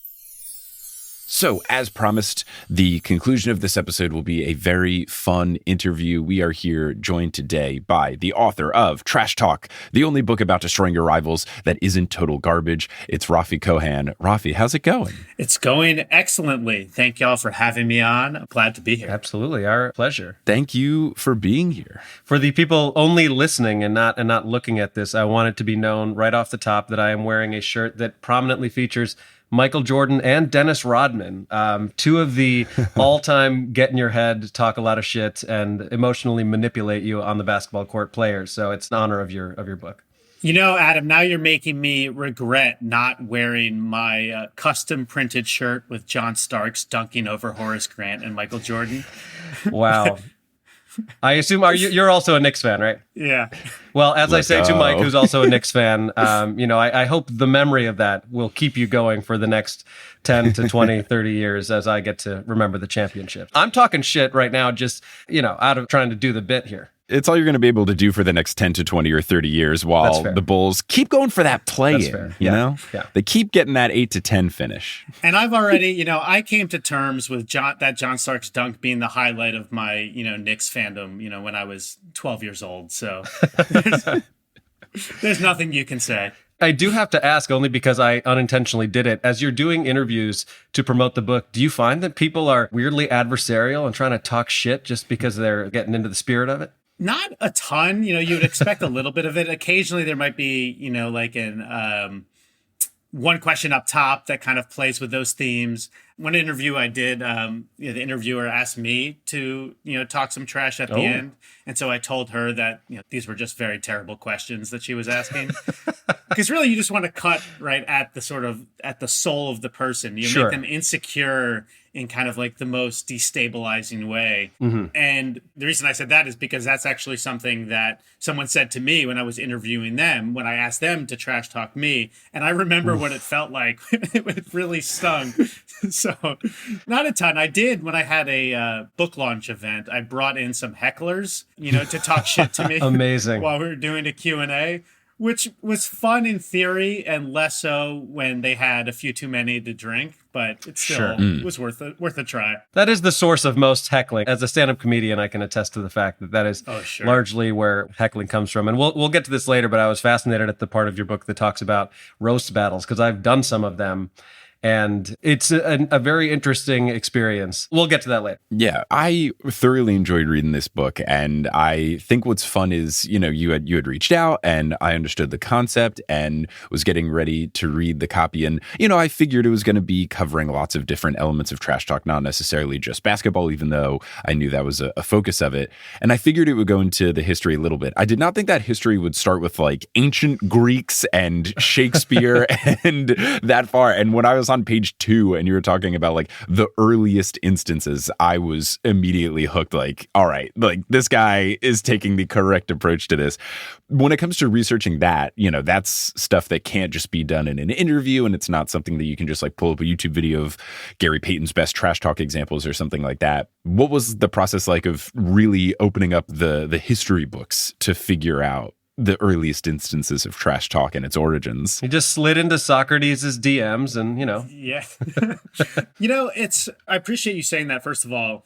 So, as promised, the conclusion of this episode will be a very fun interview. We are here joined today by the author of Trash Talk, the only book about destroying your rivals that isn't total garbage. It's Rafi Kohan. Rafi, how's it going? It's going excellently. Thank y'all for having me on. I'm glad to be here. Absolutely. Our pleasure. Thank you for being here. For the people only listening and not looking at this, I want it to be known right off the top that I am wearing a shirt that prominently features Michael Jordan and Dennis Rodman, two of the all-time get in your head, talk a lot of shit, and emotionally manipulate you on the basketball court players. So it's an honor of your book. You know, Adam, now you're making me regret not wearing my custom printed shirt with John Starks dunking over Horace Grant and Michael Jordan. Wow. I assume you're also a Knicks fan, right? Yeah. Well, as I say to go. Mike, who's also a Knicks fan, I hope the memory of that will keep you going for the next 10 to 20, 30 years as I get to remember the championship. I'm talking shit right now, just, out of trying to do the bit here. It's all you're going to be able to do for the next 10 to 20 or 30 years while the Bulls keep going for that play-in, you know? Yeah. They keep getting that 8 to 10 finish. And I've already, I came to terms with John Starks dunk being the highlight of my, Knicks fandom, when I was 12 years old. So there's nothing you can say. I do have to ask, only because I unintentionally did it. As you're doing interviews to promote the book, do you find that people are weirdly adversarial and trying to talk shit just because they're getting into the spirit of it? Not a ton, you would expect a little bit of it. Occasionally there might be, like one question up top that kind of plays with those themes. One interview I did, the interviewer asked me to, talk some trash at the end. And so I told her that, these were just very terrible questions that she was asking. Because really you just want to cut right at the soul of the person. You make them insecure in kind of like the most destabilizing way. Mm-hmm. And the reason I said that is because that's actually something that someone said to me when I was interviewing them, when I asked them to trash talk me. And I remember what it felt like. It really stung. So not a ton. I did when I had a book launch event. I brought in some hecklers, to talk shit to me. Amazing. While we were doing a Q&A. Which was fun in theory and less so when they had a few too many to drink, but it still was worth a try. That is the source of most heckling. As a stand-up comedian, I can attest to the fact that is largely where heckling comes from. And we'll get to this later, but I was fascinated at the part of your book that talks about roast battles, because I've done some of them. And it's a very interesting experience. We'll get to that later. Yeah, I thoroughly enjoyed reading this book. And I think what's fun is, you had reached out and I understood the concept and was getting ready to read the copy. And, I figured it was going to be covering lots of different elements of trash talk, not necessarily just basketball, even though I knew that was a focus of it. And I figured it would go into the history a little bit. I did not think that history would start with like ancient Greeks and Shakespeare and that far. And when I was on page 2 and you were talking about like the earliest instances, I was immediately hooked. Like, all right, like this guy is taking the correct approach to this. When it comes to researching that, that's stuff that can't just be done in an interview, and it's not something that you can just like pull up a YouTube video of Gary Payton's best trash talk examples or something like that. What was the process like of really opening up the history books to figure out the earliest instances of trash talk and its origins? He just slid into Socrates' DMs and, Yeah. I appreciate you saying that, first of all.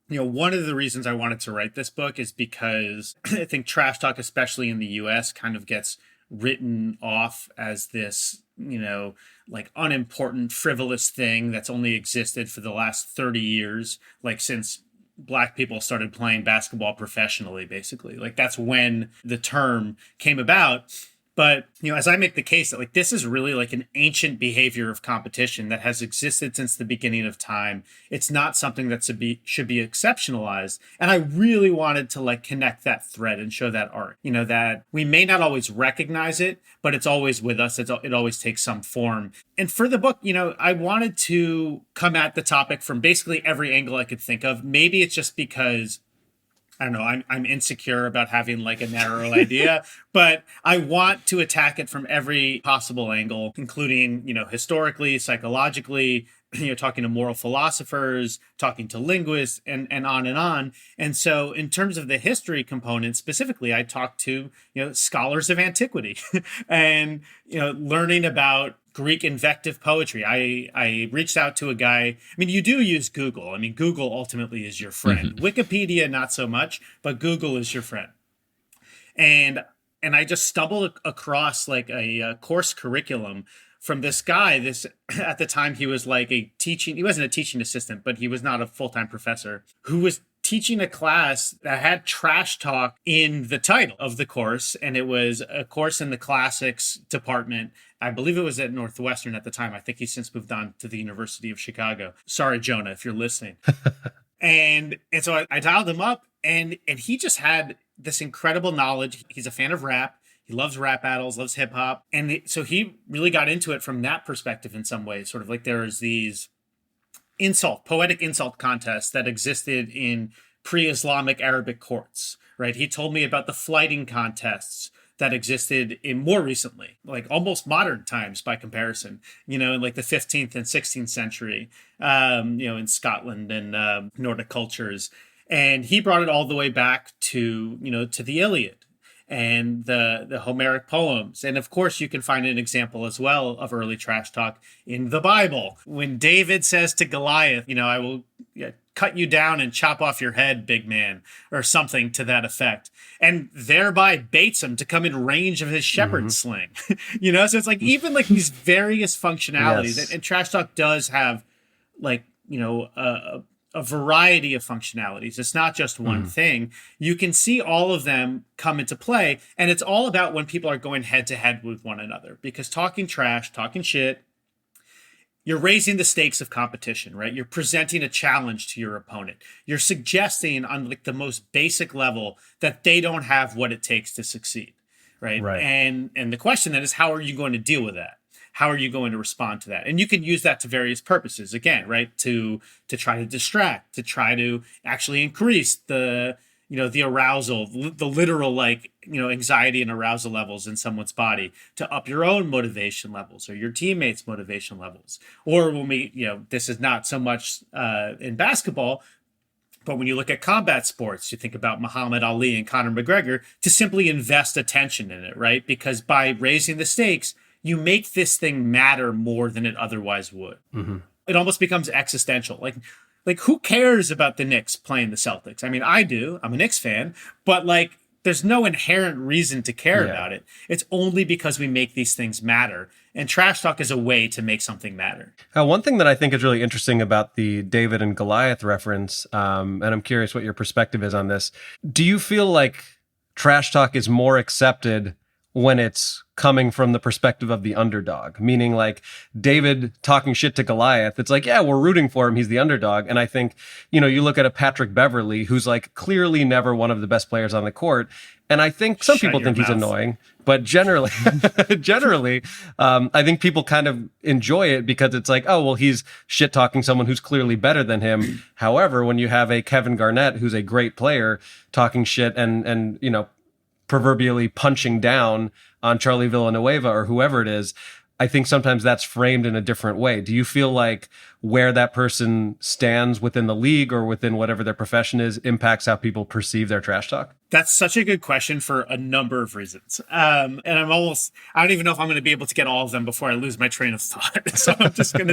One of the reasons I wanted to write this book is because I think trash talk, especially in the US, kind of gets written off as this, like unimportant, frivolous thing that's only existed for the last 30 years, like since Black people started playing basketball professionally, basically. Like that's when the term came about. But, as I make the case that like this is really like an ancient behavior of competition that has existed since the beginning of time. It's not something that should be exceptionalized. And I really wanted to like connect that thread and show that arc, that we may not always recognize it, but it's always with us. It always takes some form. And for the book, I wanted to come at the topic from basically every angle I could think of. Maybe it's just because I don't know, I'm insecure about having like a narrow idea, but I want to attack it from every possible angle, including, historically, psychologically, talking to moral philosophers, talking to linguists, and on and on. And so in terms of the history component specifically, I talked to, scholars of antiquity and, learning about Greek invective poetry. I reached out to a guy. I mean, you do use Google. I mean, Google ultimately is your friend. Mm-hmm. Wikipedia, not so much, but Google is your friend. And I just stumbled across like a course curriculum from this guy. At the time, he was like he wasn't a teaching assistant, but he was not a full-time professor, who was teaching a class that had trash talk in the title of the course. And it was a course in the classics department. I believe it was at Northwestern at the time. I think he's since moved on to the University of Chicago. Sorry, Jonah, if you're listening. and so I dialed him up and he just had this incredible knowledge. He's a fan of rap. He loves rap battles, loves hip hop. And so he really got into it from that perspective in some ways, sort of like there's these poetic insult contests that existed in pre-Islamic Arabic courts, right? He told me about the flighting contests that existed in more recently, like almost modern times by comparison, in like the 15th and 16th century, in Scotland and Nordic cultures. And he brought it all the way back to, to the Iliad and the Homeric poems. And of course, you can find an example as well of early trash talk in the Bible. When David says to Goliath, I will cut you down and chop off your head, big man, or something to that effect, and thereby baits him to come in range of his shepherd sling. So it's like even like these various functionalities, Yes. and trash talk does have like, a variety of functionalities. It's not just one thing. You can see all of them come into play, and it's all about when people are going head to head with one another, because talking trash, talking shit, you're raising the stakes of competition, right? You're presenting a challenge to your opponent. You're suggesting on like the most basic level that they don't have what it takes to succeed, right? Right. And the question then is, how are you going to deal with that? How are you going to respond to that? And you can use that to various purposes, again, right? To try to distract, to try to actually increase the arousal, the literal anxiety and arousal levels in someone's body, to up your own motivation levels or your teammates' motivation levels. Or when this is not so much in basketball, but when you look at combat sports, you think about Muhammad Ali and Conor McGregor, to simply invest attention in it, right? Because by raising the stakes, you make this thing matter more than it otherwise would. Mm-hmm. It almost becomes existential. Like who cares about the Knicks playing the Celtics? I mean, I do. I'm a Knicks fan, but there's no inherent reason to care about it. It's only because we make these things matter. And trash talk is a way to make something matter. One thing that I think is really interesting about the David and Goliath reference, and I'm curious what your perspective is on this. Do you feel like trash talk is more accepted when it's coming from the perspective of the underdog, meaning like David talking shit to Goliath? It's like, yeah, we're rooting for him. He's the underdog. And I think, you look at a Patrick Beverley, who's like clearly never one of the best players on the court. And I think some people think he's annoying, but generally, I think people kind of enjoy it because it's like, oh, well, he's shit talking someone who's clearly better than him. However, when you have a Kevin Garnett, who's a great player, talking shit and proverbially punching down on Charlie Villanueva or whoever it is, I think sometimes that's framed in a different way. Do you feel like where that person stands within the league or within whatever their profession is impacts how people perceive their trash talk? That's such a good question for a number of reasons. And I don't even know if I'm going to be able to get all of them before I lose my train of thought. So I'm just going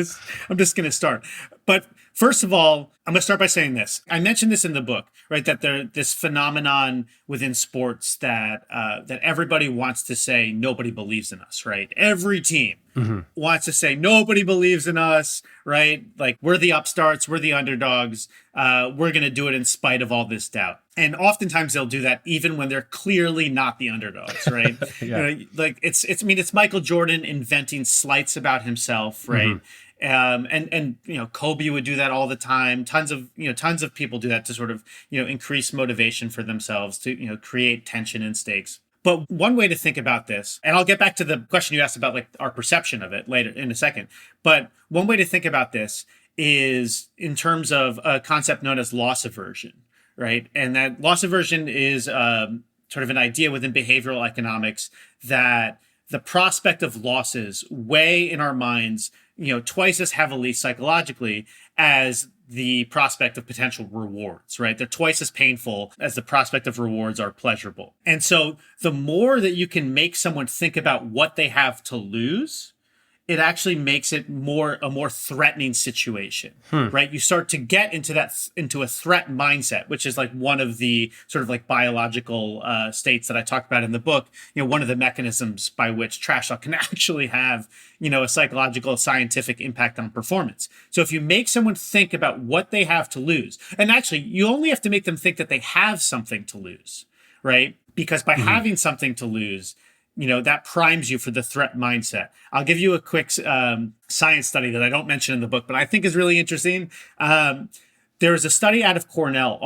to start. But first of all, I'm going to start by saying this. I mentioned this in the book, right? That this phenomenon within sports that everybody wants to say nobody believes in us, right? Every team wants to say nobody believes in us, right? Like we're the upstarts, we're the underdogs. We're going to do it in spite of all this doubt. And oftentimes they'll do that even when they're clearly not the underdogs, right? Yeah. It's Michael Jordan inventing slights about himself, right? And Kobe would do that all the time. Tons of people do that to sort of, increase motivation for themselves, to, create tension and stakes. But one way to think about this, and I'll get back to the question you asked about like our perception of it later in a second. But one way to think about this is in terms of a concept known as loss aversion, right? And that loss aversion is sort of an idea within behavioral economics that the prospect of losses weigh in our minds, twice as heavily psychologically as the prospect of potential rewards, right? They're twice as painful as the prospect of rewards are pleasurable. And so the more that you can make someone think about what they have to lose, it actually makes it a more threatening situation, right? You start to get into a threat mindset, which is like one of the sort of like biological states that I talk about in the book. One of the mechanisms by which trash talk can actually have, a psychological, scientific impact on performance. So if you make someone think about what they have to lose, and actually you only have to make them think that they have something to lose, right? Because by having something to lose, that primes you for the threat mindset. I'll give you a quick science study that I don't mention in the book, but I think is really interesting. There was a study out of Cornell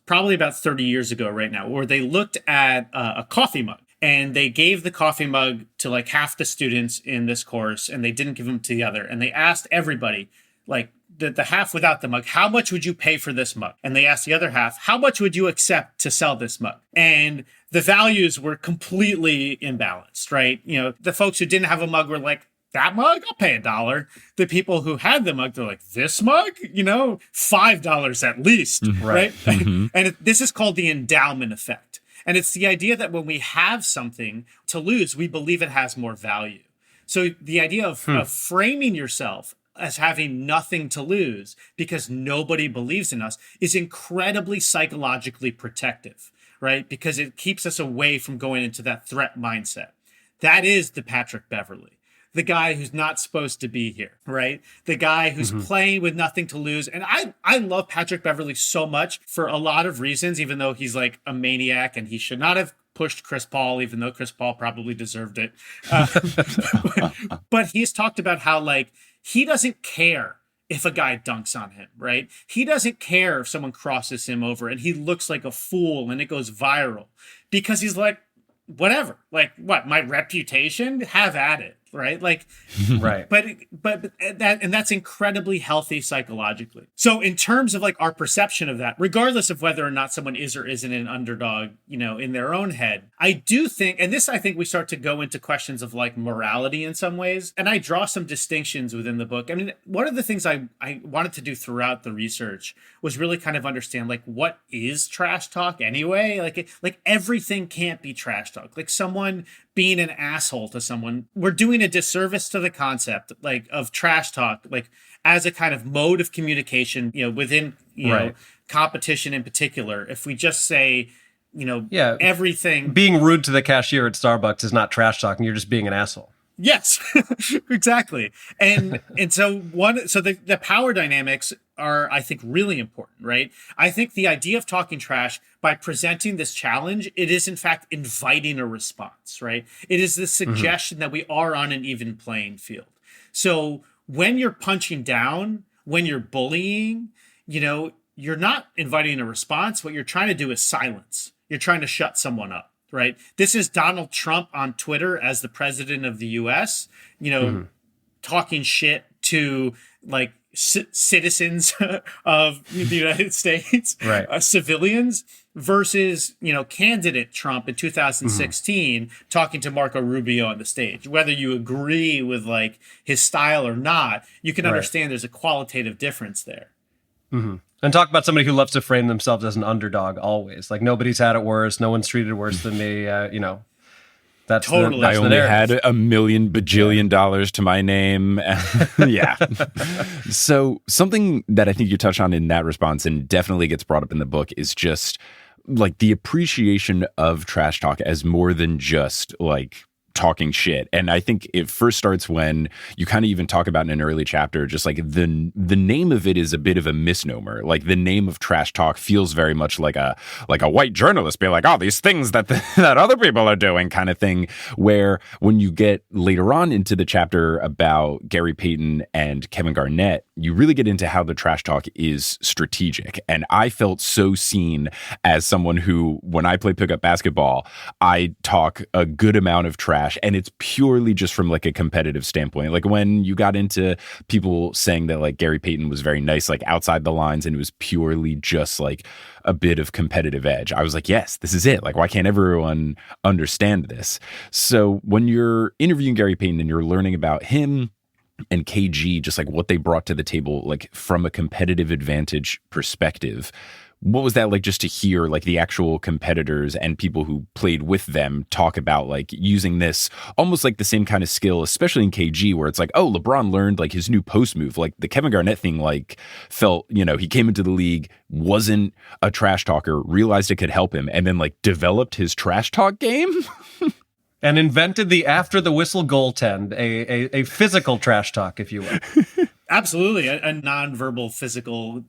probably about 30 years ago right now, where they looked at a coffee mug. And they gave the coffee mug to like half the students in this course, and they didn't give them to the other. And they asked everybody, like the half without the mug, how much would you pay for this mug? And they asked the other half, how much would you accept to sell this mug? And the values were completely imbalanced, right? You know, the folks who didn't have a mug were like, that mug, I'll pay $1. The people who had the mug, they're like, this mug, you know, $5 at least, right? And this is called the endowment effect. And it's the idea that when we have something to lose, we believe it has more value. So the idea of framing yourself as having nothing to lose because nobody believes in us is incredibly psychologically protective, right? Because it keeps us away from going into that threat mindset. That is the Patrick Beverley. The guy who's not supposed to be here, right? The guy who's playing with nothing to lose. And I love Patrick Beverley so much for a lot of reasons, even though he's like a maniac and he should not have pushed Chris Paul, even though Chris Paul probably deserved it. But he's talked about how like he doesn't care if a guy dunks on him, right? He doesn't care if someone crosses him over and he looks like a fool and it goes viral because he's like, whatever, like what, my reputation, have at it. Right. Like, right. But that's incredibly healthy psychologically. So in terms of like our perception of that, regardless of whether or not someone is or isn't an underdog, you know, in their own head, I do think, and this, I think we start to go into questions of like morality in some ways. And I draw some distinctions within the book. I mean, one of the things I wanted to do throughout the research was really kind of understand like what is trash talk anyway? Like everything can't be trash talk. Like someone being an asshole to someone, we're doing a disservice to the concept like of trash talk, like as a kind of mode of communication, you know, within, you know, competition in particular. If we just say, you know, everything. Being rude to the cashier at Starbucks is not trash talking. You're just being an asshole. Yes, exactly. And so the power dynamics are, I think, really important, right? I think the idea of talking trash by presenting this challenge, it is in fact inviting a response, right? It is the suggestion that we are on an even playing field. So when you're punching down, when you're bullying, you know, you're not inviting a response. What you're trying to do is silence. You're trying to shut someone up. Right. This is Donald Trump on Twitter as the president of the U.S., you know, talking shit to like citizens of the United States, civilians versus, you know, candidate Trump in 2016 talking to Marco Rubio on the stage. Whether you agree with like his style or not, you can understand there's a qualitative difference there. And talk about somebody who loves to frame themselves as an underdog always. Like nobody's had it worse. No one's treated worse than me. You know, that's totally. I only had $1 million bajillion to my name. Yeah. So something that I think you touch on in that response and definitely gets brought up in the book is just like the appreciation of trash talk as more than just like talking shit. And I think it first starts when you kind of even talk about in an early chapter, just like the name of it is a bit of a misnomer. Like the name of trash talk feels very much like a white journalist being like, oh, these things that that other people are doing kind of thing. Where when you get later on into the chapter about Gary Payton and Kevin Garnett, you really get into how the trash talk is strategic. And I felt so seen as someone who, when I play pickup basketball, I talk a good amount of trash. And it's purely just from like a competitive standpoint. Like when you got into people saying that like Gary Payton was very nice, like outside the lines, and it was purely just like a bit of competitive edge, I was like, yes, this is it. Like, why can't everyone understand this? So when you're interviewing Gary Payton and you're learning about him and KG, just like what they brought to the table, like from a competitive advantage perspective, what was that like just to hear like the actual competitors and people who played with them talk about like using this almost like the same kind of skill, especially in KG, where it's like, oh, LeBron learned like his new post move, like the Kevin Garnett thing, like felt, you know, he came into the league, wasn't a trash talker, realized it could help him, and then like developed his trash talk game. And invented the after the whistle goaltend, a physical trash talk, if you will. Absolutely. A nonverbal physical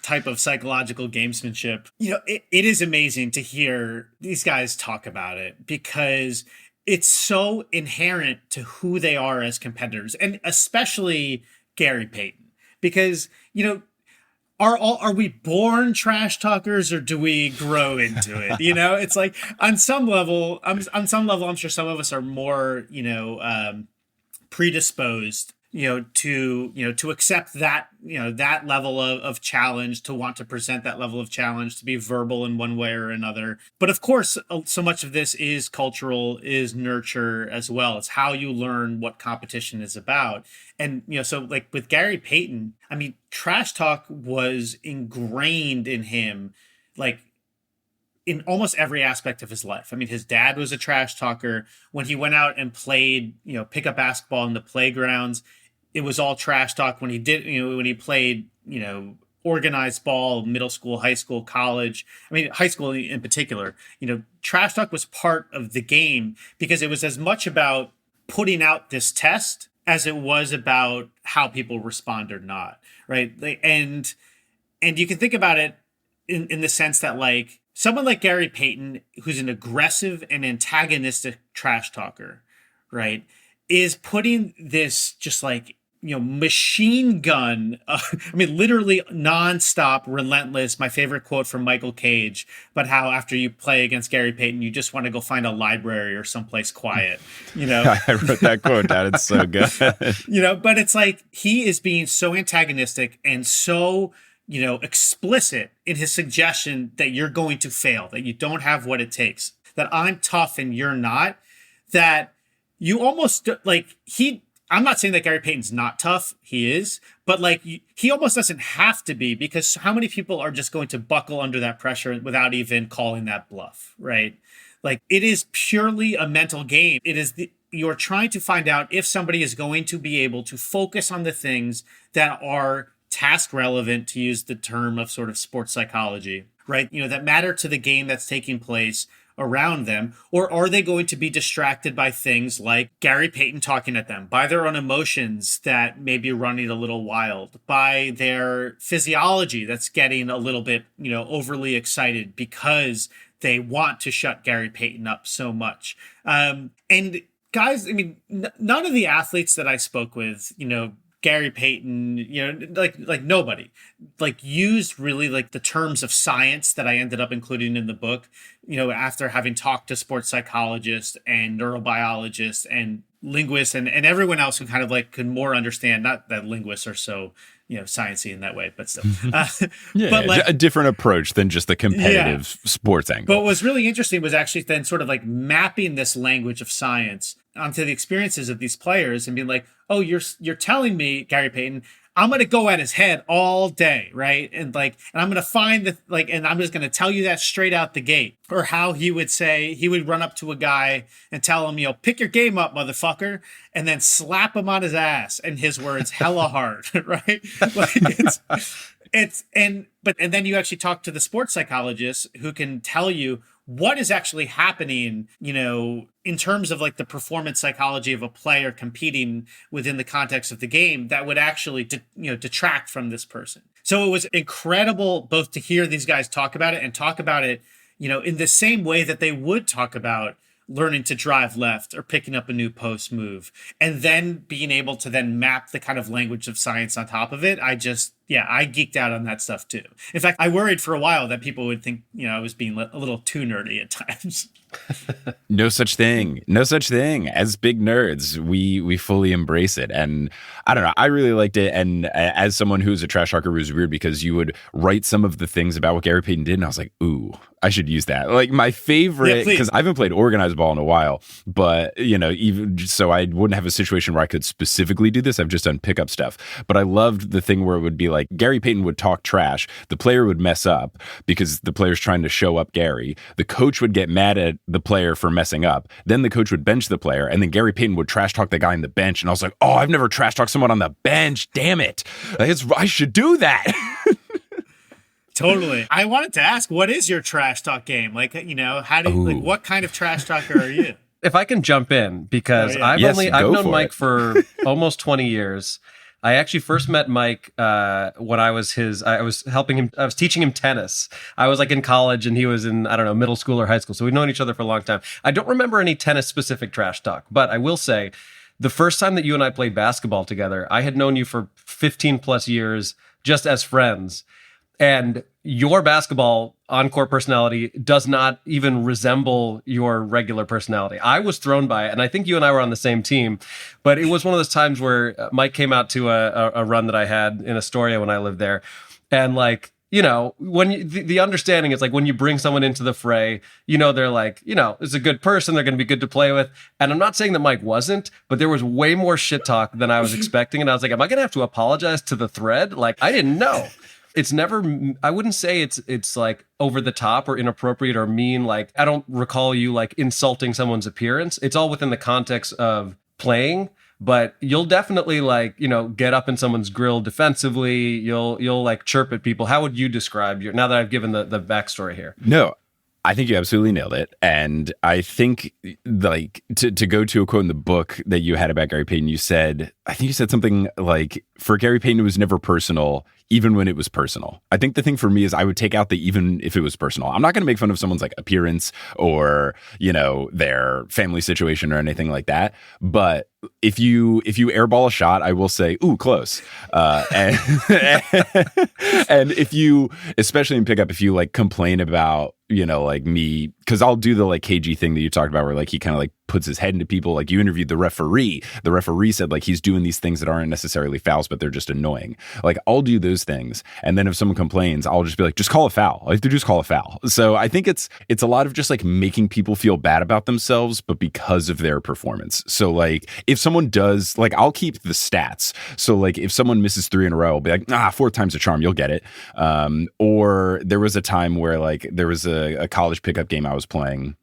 type of psychological gamesmanship. You know, it is amazing to hear these guys talk about it because it's so inherent to who they are as competitors, and especially Gary Payton. Because, you know, are we born trash talkers or do we grow into it? You know, it's like on some level, I'm sure some of us are more, predisposed, to accept that, that level of challenge, to want to present that level of challenge, to be verbal in one way or another. But of course, so much of this is cultural, is nurture as well. It's how you learn what competition is about. And, so like with Gary Payton, I mean, trash talk was ingrained in him, like, in almost every aspect of his life. I mean, his dad was a trash talker. When he went out and played, pickup basketball in the playgrounds, it was all trash talk. When he did, when he played, organized ball, middle school, high school, college, I mean, high school in particular, trash talk was part of the game because it was as much about putting out this test as it was about how people respond or not, right? And you can think about it in the sense that, like, someone like Gary Payton, who's an aggressive and antagonistic trash talker, right, is putting this just like, machine gun, I mean, literally nonstop, relentless. My favorite quote from Michael Cage, but how after you play against Gary Payton, you just want to go find a library or someplace quiet, I wrote that quote down. It's so good. But it's like he is being so antagonistic and so, explicit in his suggestion that you're going to fail, that you don't have what it takes, that I'm tough and you're not, that you almost like I'm not saying that Gary Payton's not tough. He is, but like he almost doesn't have to be, because how many people are just going to buckle under that pressure without even calling that bluff, right? Like, it is purely a mental game. It is you're trying to find out if somebody is going to be able to focus on the things that are task relevant, to use the term of sort of sports psychology, right? That matter to the game that's taking place around them, or are they going to be distracted by things like Gary Payton talking at them, by their own emotions that may be running a little wild, by their physiology that's getting a little bit, overly excited because they want to shut Gary Payton up so much. And guys, I mean, none of the athletes that I spoke with, Gary Payton, like nobody, like, used really like the terms of science that I ended up including in the book, after having talked to sports psychologists and neurobiologists and linguists and everyone else who kind of like could more understand, not that linguists are so, sciencey in that way, but still. But like, a different approach than just the competitive sports angle. But what was really interesting was actually then sort of like mapping this language of science onto the experiences of these players and being like, oh, you're telling me, Gary Payton, I'm going to go at his head all day, right? And I'm going to find and I'm just going to tell you that straight out the gate. Or how he would say, he would run up to a guy and tell him, pick your game up, motherfucker, and then slap him on his ass, in his words, hella hard, right? And then you actually talk to the sports psychologists who can tell you what is actually happening, in terms of like the performance psychology of a player competing within the context of the game, that would actually, detract from this person. So it was incredible both to hear these guys talk about it and talk about it, in the same way that they would talk about learning to drive left or picking up a new post move, and then being able to then map the kind of language of science on top of it. I geeked out on that stuff too. In fact, I worried for a while that people would think, I was being a little too nerdy at times. No such thing. As big nerds, we fully embrace it. And I don't know, I really liked it. And as someone who's a trash talker, it was weird because you would write some of the things about what Gary Payton did, and I was like, ooh, I should use that. Like, my favorite, because I haven't played organized ball in a while, but, even so I wouldn't have a situation where I could specifically do this. I've just done pickup stuff. But I loved the thing where it would be like Gary Payton would talk trash, the player would mess up because the player's trying to show up Gary, the coach would get mad at the player for messing up, then the coach would bench the player, and then Gary Payton would trash talk the guy on the bench, and I was like, oh, I've never trash talked someone on the bench, damn it, I should do that. Totally. I wanted to ask, what is your trash talk game? Like, what kind of trash talker are you? If I can jump in, because I've known Mike for almost 20 years. I actually first met Mike when I was helping him. I was teaching him tennis. I was like in college and he was in, I don't know, middle school or high school. So we've known each other for a long time. I don't remember any tennis specific trash talk, but I will say the first time that you and I played basketball together, I had known you for 15 plus years just as friends. And your basketball on-court personality does not even resemble your regular personality. I was thrown by it, and I think you and I were on the same team, but it was one of those times where Mike came out to a run that I had in Astoria when I lived there, and like, you know, when the understanding is like when you bring someone into the fray, you know, they're like, you know, it's a good person, they're going to be good to play with. And I'm not saying that Mike wasn't, but there was way more shit talk than I was expecting. And I was like, am I going to have to apologize to the thread? Like, I didn't know. It's never, I wouldn't say it's like over the top or inappropriate or mean. Like, I don't recall you like insulting someone's appearance. It's all within the context of playing. But you'll definitely like, you know, get up in someone's grill defensively. You'll like chirp at people. How would you describe now that I've given the backstory here? No, I think you absolutely nailed it. And I think like to go to a quote in the book that you had about Gary Payton, I think you said something like, for Gary Payton, it was never personal, even when it was personal. I think the thing for me is I would take out the even if it was personal. I'm not going to make fun of someone's like appearance or, you know, their family situation or anything like that. But if you airball a shot, I will say, ooh, close. And if you, especially in pickup, if you like complain about, you know, like me, because I'll do the like KG thing that you talked about where like he kind of like puts his head into people. Like you interviewed the referee. The referee said like he's doing these things that aren't necessarily fouls, but they're just annoying. Like I'll do those things. And then if someone complains, I'll just be like, just call a foul. All you have to do is call a foul. So I think it's a lot of just like making people feel bad about themselves, but because of their performance. So like if someone does, like I'll keep the stats. So like if someone misses 3 in a row, I'll be like, 4 times a charm, you'll get it. Or there was a time where like there was a college pickup game I was playing,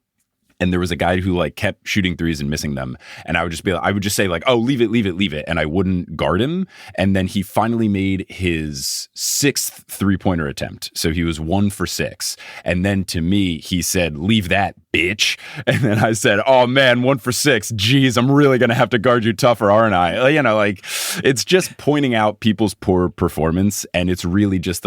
and there was a guy who like kept shooting threes and missing them. And I would just say like, oh, leave it. And I wouldn't guard him. And then he finally made his 6th 3-pointer attempt. So he was 1 for 6. And then to me, he said, leave that, bitch. And then I said, oh man, 1 for 6. Geez, I'm really going to have to guard you tougher, aren't I? You know, like it's just pointing out people's poor performance. And it's really just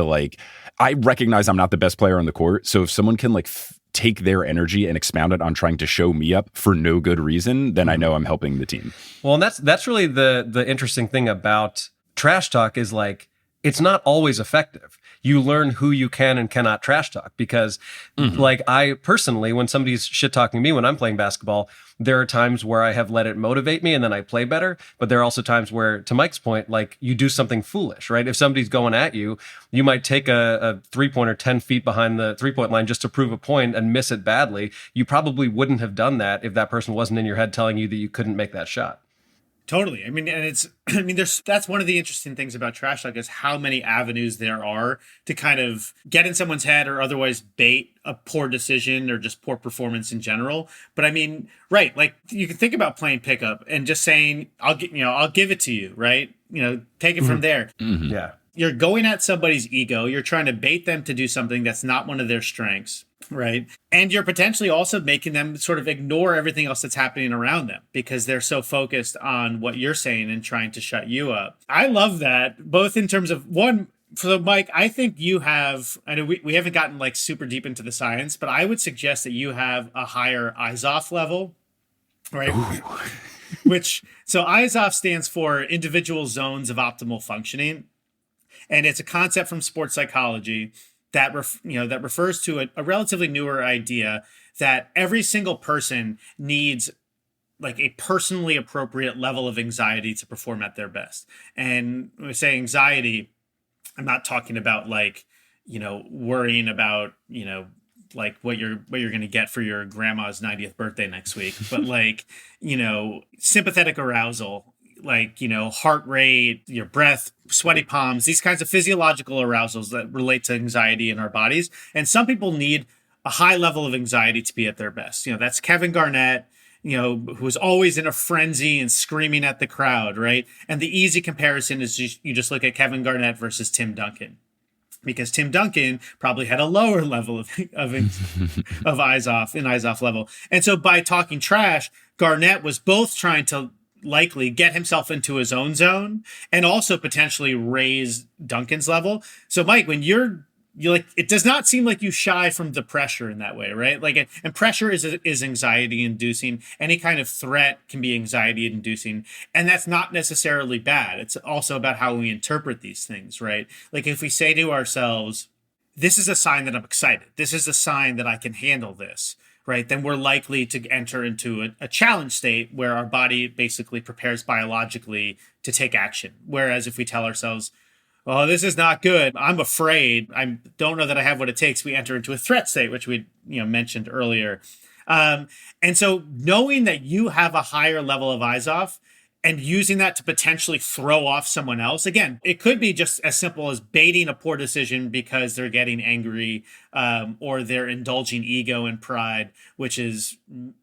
I recognize I'm not the best player on the court. So if someone can like take their energy and expound it on trying to show me up for no good reason, then I know I'm helping the team. Well, and that's really the interesting thing about trash talk is like, it's not always effective. You learn who you can and cannot trash talk because like I personally, when somebody's shit talking me when I'm playing basketball, there are times where I have let it motivate me and then I play better. But there are also times where, to Mike's point, like you do something foolish, right? If somebody's going at you, you might take a 3-pointer 10 feet behind the 3-point line just to prove a point and miss it badly. You probably wouldn't have done that if that person wasn't in your head telling you that you couldn't make that shot. Totally. I mean, and that's one of the interesting things about trash talk is how many avenues there are to kind of get in someone's head or otherwise bait a poor decision or just poor performance in general. But I mean, right. Like you can think about playing pickup and just saying, I'll give it to you. Right. You know, take it from there. Mm-hmm. Yeah. You're going at somebody's ego. You're trying to bait them to do something that's not one of their strengths. Right. And you're potentially also making them sort of ignore everything else that's happening around them because they're so focused on what you're saying and trying to shut you up. I love that, both in terms of one. So, Mike, I think you have, I know we haven't gotten like super deep into the science, but I would suggest that you have a higher IZOF level, right? So IZOF stands for Individual Zones of Optimal Functioning. And it's a concept from sports psychology that refers to a relatively newer idea that every single person needs like a personally appropriate level of anxiety to perform at their best. And when we say anxiety, I'm not talking about like, you know, worrying about, you know, like what you're going to get for your grandma's 90th birthday next week, but like, you know, sympathetic arousal, like, you know, heart rate, your breath, sweaty palms, these kinds of physiological arousals that relate to anxiety in our bodies. And some people need a high level of anxiety to be at their best. You know, that's Kevin Garnett, you know, who's always in a frenzy and screaming at the crowd, right? And the easy comparison is you just look at Kevin Garnett versus Tim Duncan, because Tim Duncan probably had a lower level of IZOF level. And so by talking trash, Garnett was both trying to likely get himself into his own zone and also potentially raise Duncan's level. So Mike, when you're like, it does not seem like you shy from the pressure in that way, right? Like, and pressure is anxiety inducing. Any kind of threat can be anxiety inducing. And that's not necessarily bad. It's also about how we interpret these things, right? Like if we say to ourselves, this is a sign that I'm excited. This is a sign that I can handle this, right? Then we're likely to enter into a challenge state where our body basically prepares biologically to take action. Whereas if we tell ourselves, oh, this is not good, I'm afraid, I don't know that I have what it takes, we enter into a threat state, which we mentioned earlier. And so knowing that you have a higher level of IZOF and using that to potentially throw off someone else, again, it could be just as simple as baiting a poor decision because they're getting angry, or they're indulging ego and pride, which is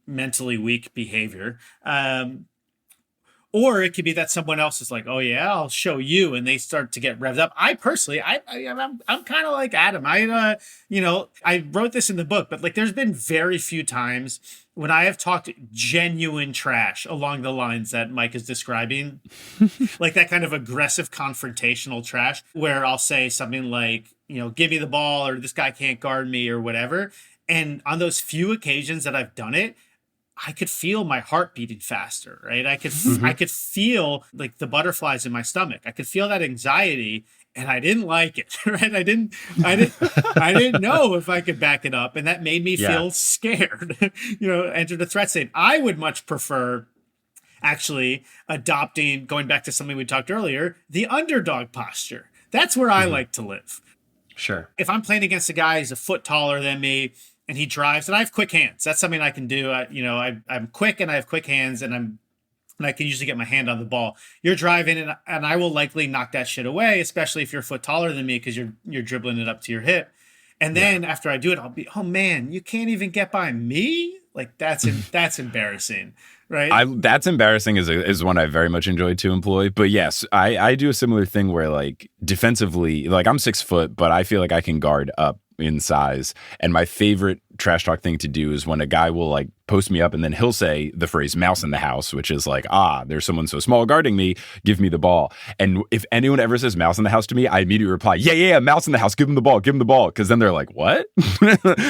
mentally weak behavior. Or it could be that someone else is like, oh yeah, I'll show you, and they start to get revved up. I personally, I'm kind of like Adam. I wrote this in the book, but like, there's been very few times when I have talked genuine trash along the lines that Mike is describing, like that kind of aggressive confrontational trash, where I'll say something like, give me the ball, or this guy can't guard me, or whatever. And on those few occasions that I've done it, I could feel my heart beating faster, right? I could feel like the butterflies in my stomach. I could feel that anxiety, and I didn't like it, right? I didn't know if I could back it up, and that made me feel scared. Enter the threat state. I would much prefer actually adopting, going back to something we talked earlier, the underdog posture. That's where I like to live. Sure. If I'm playing against a guy who's a foot taller than me, and he drives, and I have quick hands. That's something I can do. I'm quick, and I have quick hands, and I can usually get my hand on the ball. You're driving, and I will likely knock that shit away, especially if you're a foot taller than me, because you're dribbling it up to your hip. And then after I do it, I'll be, oh man, you can't even get by me? Like that's embarrassing, right? That's embarrassing is one I very much enjoyed to employ. But yes, I do a similar thing where like defensively, like I'm 6 foot, but I feel like I can guard up in size. And my favorite trash talk thing to do is when a guy will like post me up, and then he'll say the phrase mouse in the house, which is like, there's someone so small guarding me, give me the ball. And if anyone ever says mouse in the house to me, I immediately reply, yeah, mouse in the house, give him the ball. Because then they're like, what?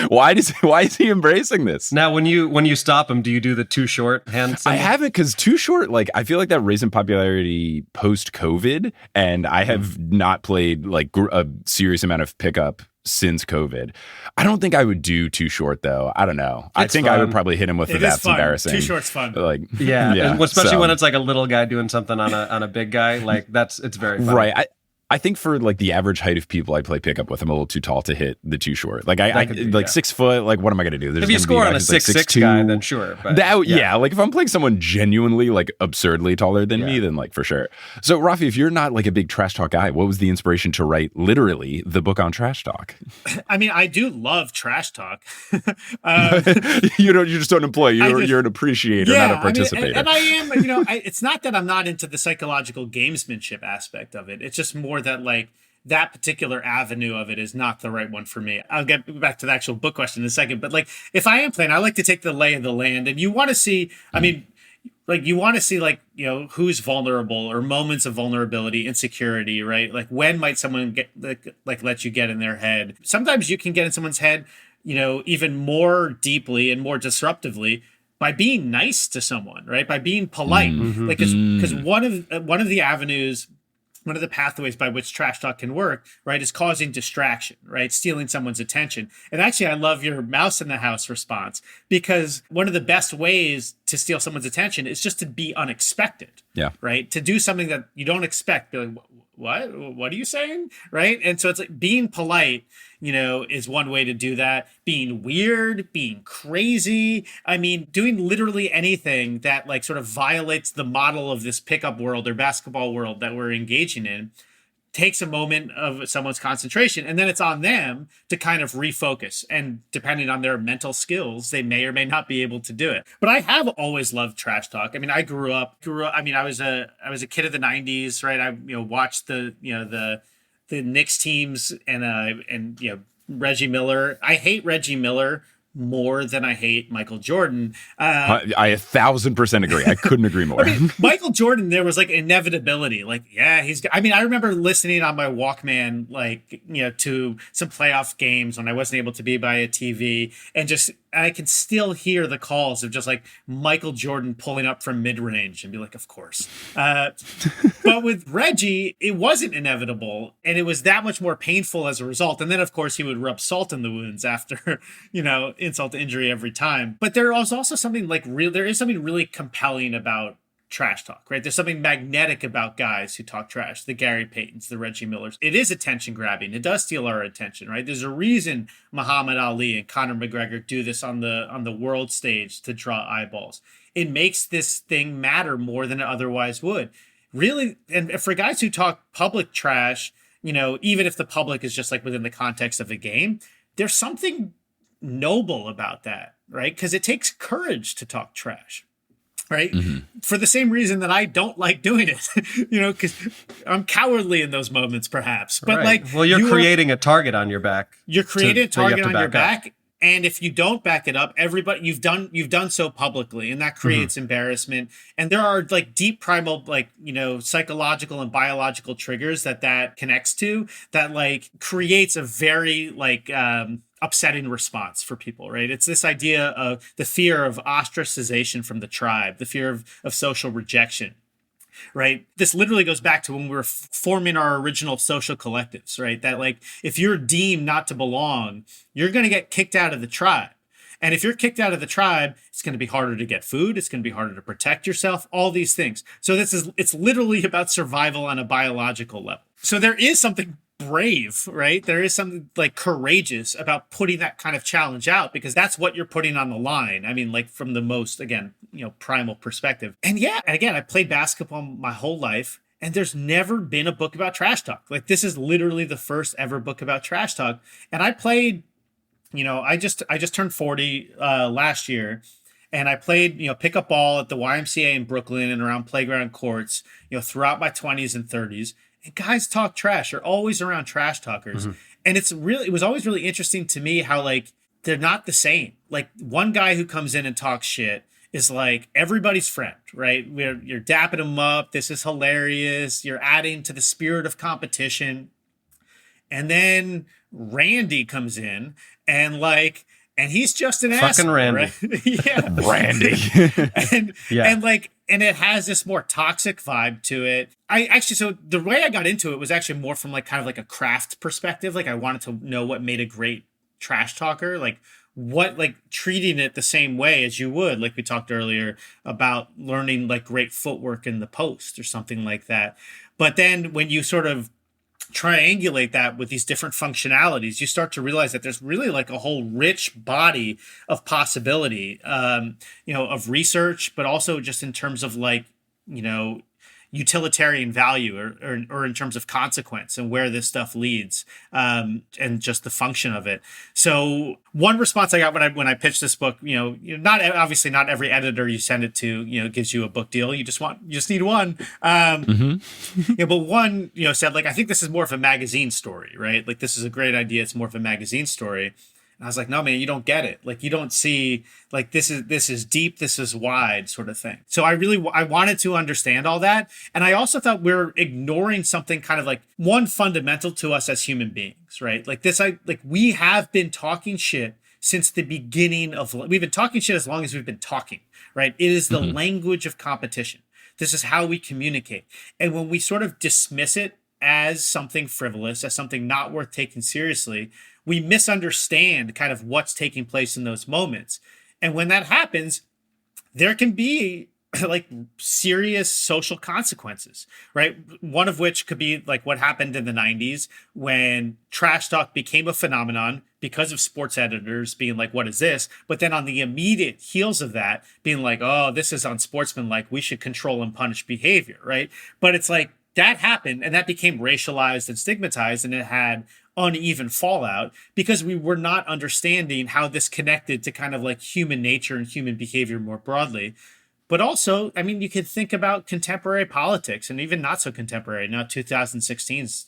Why is he embracing this? Now, when you stop him, do you do the too short hand symbol? I haven't, because too short, like I feel like that raised in popularity post-COVID, and I have not played like a serious amount of pickup since COVID. I don't think I would do too short though. I don't know. I think fun. I would probably hit him with that's embarrassing. Too short's fun. Like yeah. And especially when it's like a little guy doing something on a big guy, like it's very fun. Right. I think for like the average height of people I play pickup with, I'm a little too tall to hit the too short. Like I 6 foot. Like what am I going to do? If you score on a 6'6" guy, then sure. But, like if I'm playing someone genuinely like absurdly taller than me, then like for sure. So Rafi, if you're not like a big trash talk guy, what was the inspiration to write literally the book on trash talk? I mean, I do love trash talk. You just don't employ. You're an appreciator, not a participator. And I am. It's not that I'm not into the psychological gamesmanship aspect of it. It's just more that like that particular avenue of it is not the right one for me. I'll get back to the actual book question in a second, but like if I am playing, I like to take the lay of the land, and you want to see, who's vulnerable, or moments of vulnerability, insecurity, right? Like when might someone get like let you get in their head? Sometimes you can get in someone's head, even more deeply and more disruptively by being nice to someone, right? By being polite, because one of the avenues, one of the pathways by which trash talk can work, right, is causing distraction, right? Stealing someone's attention. And actually, I love your mouse in the house response, because one of the best ways to steal someone's attention is just to be unexpected. Yeah. Right? To do something that you don't expect. Be like, what are you saying? Right? And so it's like being polite, is one way to do that. Being weird, being crazy. I mean, doing literally anything that like sort of violates the model of this pickup world or basketball world that we're engaging in takes a moment of someone's concentration, and then it's on them to kind of refocus. And depending on their mental skills, they may or may not be able to do it. But I have always loved trash talk. I mean, I grew up. I mean, I was a kid of the '90s, right? I watched the Knicks teams and Reggie Miller. I hate Reggie Miller more than I hate Michael Jordan. I 1,000% agree. I couldn't agree more. Michael Jordan, there was like inevitability. Like, yeah, I remember listening on my Walkman, to some playoff games when I wasn't able to be by a TV, and just And I can still hear the calls of just like Michael Jordan pulling up from mid-range and be like, of course. But with Reggie, it wasn't inevitable. And it was that much more painful as a result. And then, of course, he would rub salt in the wounds after, insult to injury every time. But there was also something there is something really compelling about trash talk, right? There's something magnetic about guys who talk trash, the Gary Paytons, the Reggie Millers. It is attention grabbing. It does steal our attention, right? There's a reason Muhammad Ali and Conor McGregor do this on the world stage to draw eyeballs. It makes this thing matter more than it otherwise would. Really, and for guys who talk public trash, even if the public is just like within the context of a game, there's something noble about that, right? Because it takes courage to talk trash. Right. Mm-hmm. For the same reason that I don't like doing it, because I'm cowardly in those moments, perhaps. But you're creating a target on your back. You're creating a target on your back. And if you don't back it up, everybody you've done so publicly, and that creates embarrassment. And there are like deep primal, psychological and biological triggers that connects to that like creates a very upsetting response for people, right? It's this idea of the fear of ostracization from the tribe, the fear of social rejection, right? This literally goes back to when we were forming our original social collectives, right? That like, if you're deemed not to belong, you're going to get kicked out of the tribe. And if you're kicked out of the tribe, it's going to be harder to get food. It's going to be harder to protect yourself, all these things. So it's literally about survival on a biological level. So there is something brave, right? There is something like courageous about putting that kind of challenge out, because that's what you're putting on the line. I mean, like from the most, again, primal perspective. And yeah, again, I played basketball my whole life, and there's never been a book about trash talk. Like this is literally the first ever book about trash talk. And I played, I just turned 40 last year. And I played, pickup ball at the YMCA in Brooklyn and around playground courts, throughout my 20s and 30s. And guys talk trash. They're always around trash talkers. Mm-hmm. And it was always really interesting to me how like they're not the same. Like one guy who comes in and talks shit is like everybody's friend, right? You're dapping them up. This is hilarious. You're adding to the spirit of competition. And then Randy comes in and he's just an fucking asshole, Randy. Right? Yeah. Randy. And it has this more toxic vibe to it. So the way I got into it was actually more from like kind of like a craft perspective. Like I wanted to know what made a great trash talker, like what, like treating it the same way as you would, like we talked earlier about learning like great footwork in the post or something like that. But then when you sort of triangulate that with these different functionalities, you start to realize that there's really like a whole rich body of possibility, of research, but also just in terms of like, utilitarian value or in terms of consequence and where this stuff leads, and just the function of it. So one response I got when I pitched this book, not every editor you send it to, gives you a book deal. You just need one. But one, said like, I think this is more of a magazine story, right? Like this is a great idea. It's more of a magazine story. And I was like, no, man, you don't get it. Like, you don't see, like, this is deep, this is wide sort of thing. So I wanted to understand all that. And I also thought we're ignoring something kind of like one fundamental to us as human beings, right? Like we have been talking shit since the beginning we've been talking shit as long as we've been talking, right? It is the language of competition. This is how we communicate. And when we sort of dismiss it as something frivolous, as something not worth taking seriously, we misunderstand kind of what's taking place in those moments. And when that happens, there can be like serious social consequences, right? One of which could be like what happened in the 90s when trash talk became a phenomenon because of sports editors being like, what is this? But then on the immediate heels of that, being like, oh, this is unsportsmanlike. We should control and punish behavior, right? But it's like that happened and that became racialized and stigmatized, and it had uneven fallout because we were not understanding how this connected to kind of like human nature and human behavior more broadly. But also, I mean, you could think about contemporary politics and even not so contemporary. Now, 2016 is,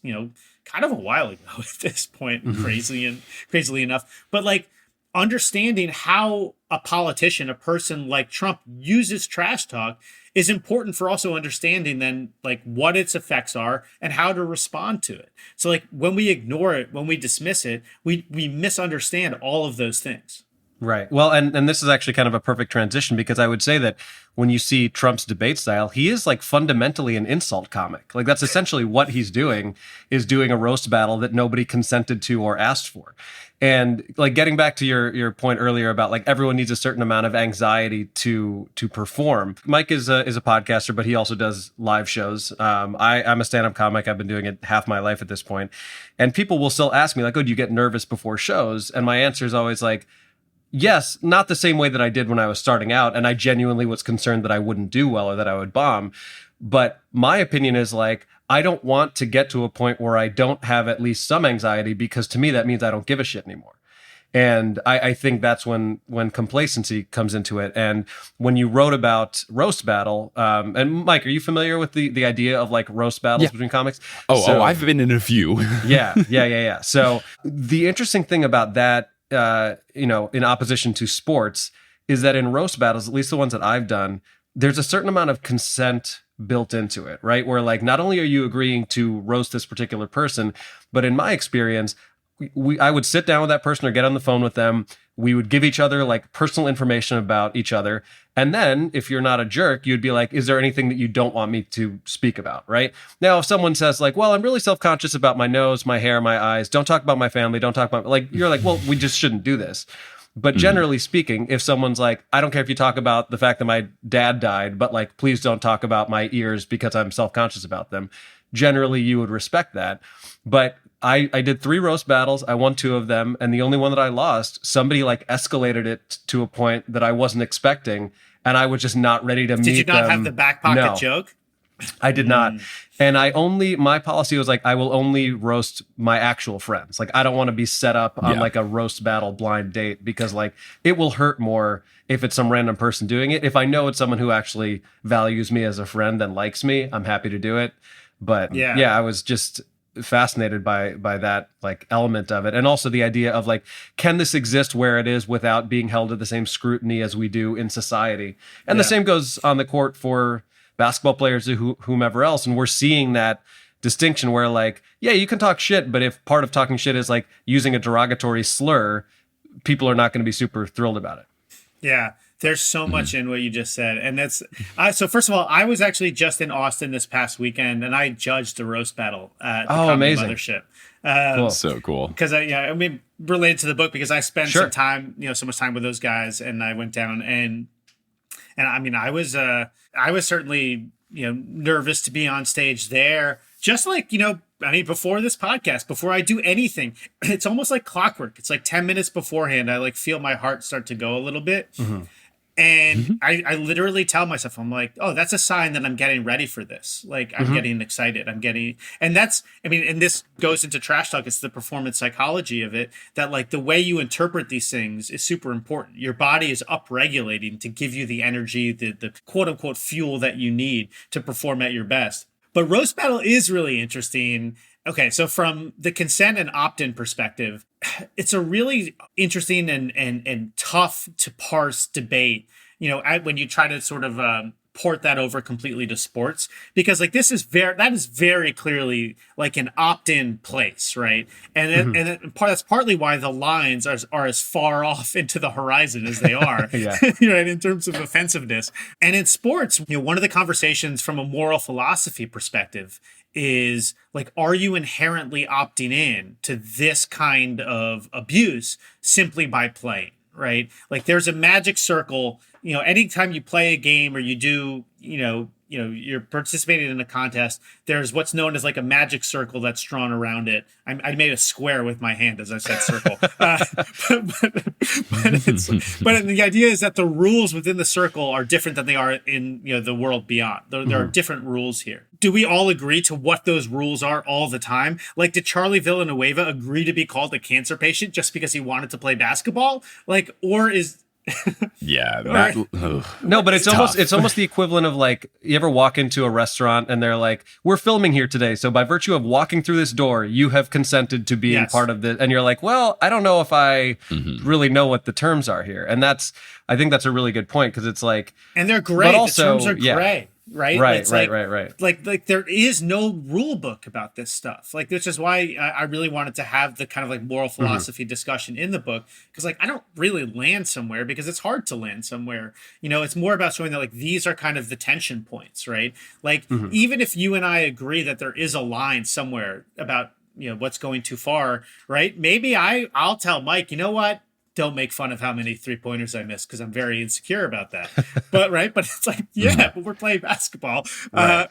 kind of a while ago at this point, crazily enough. But like understanding how a politician, a person like Trump, uses trash talk is important for also understanding then like what its effects are and how to respond to it. So like when we ignore it, when we dismiss it, we misunderstand all of those things. Right. Well, and this is actually kind of a perfect transition, because I would say that when you see Trump's debate style, he is like fundamentally an insult comic. Like that's essentially what he's doing, is doing a roast battle that nobody consented to or asked for. And like getting back to your point earlier about like everyone needs a certain amount of anxiety to perform. Mike is a podcaster, but he also does live shows. I'm a stand-up comic. I've been doing it half my life at this point. And people will still ask me like, oh, do you get nervous before shows? And my answer is always like, yes, not the same way that I did when I was starting out. And I genuinely was concerned that I wouldn't do well or that I would bomb. But my opinion is like, I don't want to get to a point where I don't have at least some anxiety, because to me, that means I don't give a shit anymore. And I think that's when complacency comes into it. And when you wrote about roast battle, and Mike, are you familiar with the idea of like roast battles between comics? Oh, I've been in a few. Yeah. So the interesting thing about that, in opposition to sports, is that in roast battles, at least the ones that I've done, there's a certain amount of consent built into it, right? Where like, not only are you agreeing to roast this particular person, but in my experience, I would sit down with that person or get on the phone with them. We would give each other like personal information about each other. And then if you're not a jerk, you'd be like, is there anything that you don't want me to speak about? Right now, if someone says like, well, I'm really self-conscious about my nose, my hair, my eyes, don't talk about my family, don't talk about, like, you're like, well, we just shouldn't do this. But generally speaking, if someone's like, I don't care if you talk about the fact that my dad died, but like, please don't talk about my ears because I'm self-conscious about them. Generally, you would respect that. But I did 3 roast battles. I won 2 of them. And the only one that I lost, somebody like escalated it to a point that I wasn't expecting. And I was just not ready to meet them. Did you not have the back pocket joke? I did not. And my policy was like, I will only roast my actual friends. Like, I don't want to be set up on like a roast battle blind date, because like it will hurt more if it's some random person doing it. If I know it's someone who actually values me as a friend and likes me, I'm happy to do it. But I was just fascinated by that like element of it. And also the idea of like, can this exist where it is without being held to the same scrutiny as we do in society? And the same goes on the court for basketball players or whomever else. And we're seeing that distinction where like, yeah, you can talk shit, but if part of talking shit is like using a derogatory slur, people are not going to be super thrilled about it. Yeah. There's so much in what you just said. And that's, so first of all, I was actually just in Austin this past weekend, and I judged the roast battle at the Comedy Mothership. Cool. So cool. Because I mean, related to the book, because I spent some time, so much time with those guys, and I went down and I mean, I was certainly, nervous to be on stage there. Just like, I mean, before this podcast, before I do anything, it's almost like clockwork. It's like 10 minutes beforehand, I like feel my heart start to go a little bit. And I literally tell myself, I'm like, oh, that's a sign that I'm getting ready for this. Like, I'm getting excited. And that's, I mean, and this goes into trash talk. It's the performance psychology of it, that like the way you interpret these things is super important. Your body is upregulating to give you the energy, the quote unquote fuel that you need to perform at your best. But roast battle is really interesting. Okay, so from the consent and opt-in perspective, it's a really interesting and tough to parse debate, when you try to sort of port that over completely to sports, because like that is very clearly like an opt-in place, right? And that's partly why the lines are as far off into the horizon as they are, right, in terms of offensiveness. And in sports, one of the conversations from a moral philosophy perspective is like, are you inherently opting in to this kind of abuse simply by playing? Right? Like there's a magic circle, anytime you play a game or you do, you're participating in a contest, there's what's known as like a magic circle that's drawn around it. I made a square with my hand as I said circle. But the idea is that the rules within the circle are different than they are in, the world beyond. There are different rules here. Do we all agree to what those rules are all the time? Like, did Charlie Villanueva agree to be called a cancer patient just because he wanted to play basketball? Like, or is... No, but it's almost the equivalent of like, you ever walk into a restaurant and they're like, we're filming here today, so by virtue of walking through this door, you have consented to being part of this. And you're like, well, I don't know if I really know what the terms are here. And I think that's a really good point, because it's like, and they're gray. The terms are gray. right? Right, Like, right. Like there is no rule book about this stuff. Like, which is why I really wanted to have the kind of like moral philosophy discussion in the book, because like I don't really land somewhere because it's hard to land somewhere. You know, it's more about showing that like these are kind of the tension points, right? Like even if you and I agree that there is a line somewhere about, you know, what's going too far, right? Maybe I'll tell Mike, you know what? Don't make fun of how many 3-pointers I missed because I'm very insecure about that. But it's like, yeah, but we're playing basketball. Right.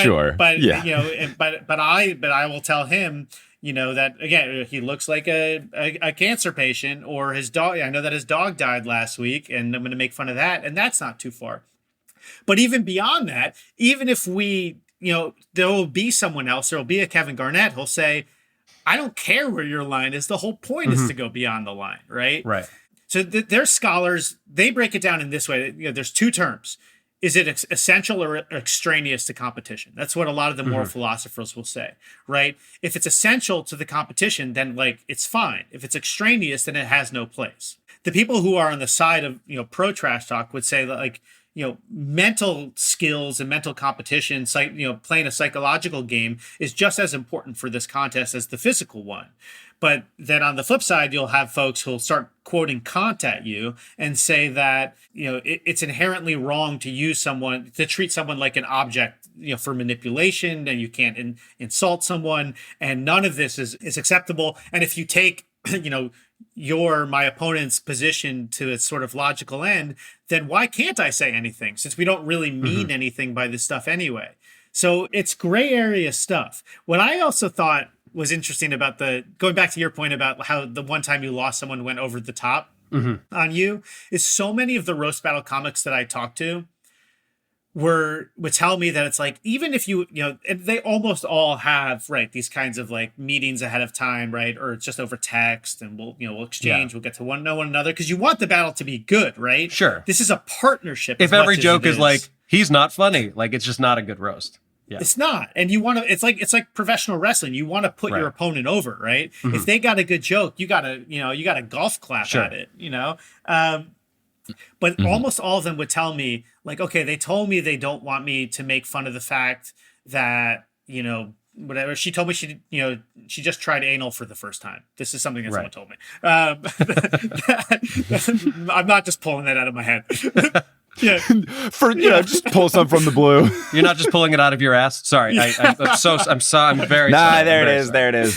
Sure. But yeah. you know, but I will tell him, you know, that again, he looks like a cancer patient, or his dog. I know that his dog died last week, and I'm going to make fun of that, and that's not too far. But even beyond that, even if we, you know, there will be someone else, there will be a Kevin Garnett who'll say, I don't care where your line is. The whole point is to go beyond the line, right? Right. So their scholars, they break it down in this way. You know, there's two terms. Is it essential or extraneous to competition? That's what a lot of the moral philosophers will say, right? If it's essential to the competition, then like it's fine. If it's extraneous, then it has no place. The people who are on the side of, you know, pro trash talk would say that like, you know, mental skills and mental competition, you know, playing a psychological game is just as important for this contest as the physical one. But then on the flip side, you'll have folks who'll start quoting Kant at you and say that, you know, it's inherently wrong to treat someone like an object, you know, for manipulation, and you can't insult someone, and none of this is acceptable. And if you take, you know, my opponent's position to its sort of logical end, then why can't I say anything, since we don't really mean anything by this stuff anyway? So it's gray area stuff. What I also thought was interesting about going back to your point about how the one time you lost someone went over the top on you, is so many of the roast battle comics that I talked to would tell me that it's like, even if you know, and they almost all have, right, these kinds of like meetings ahead of time, right? Or it's just over text, and we'll exchange, we'll get to know one another, because you want the battle to be good, right? Sure. This is a partnership. If every joke is like, he's not funny, like it's just not a good roast. Yeah. It's not. And you want to, it's like professional wrestling. You want to put your opponent over, right? If they got a good joke, you got to golf clap at it, you know? But almost all of them would tell me, like, okay, they told me they don't want me to make fun of the fact that, you know, whatever. She told me she just tried anal for the first time. This is something that someone told me. I'm not just pulling that out of my head. Yeah. Just pull some from the blue. You're not just pulling it out of your ass. Sorry, I'm very. Nah, sorry. there it is.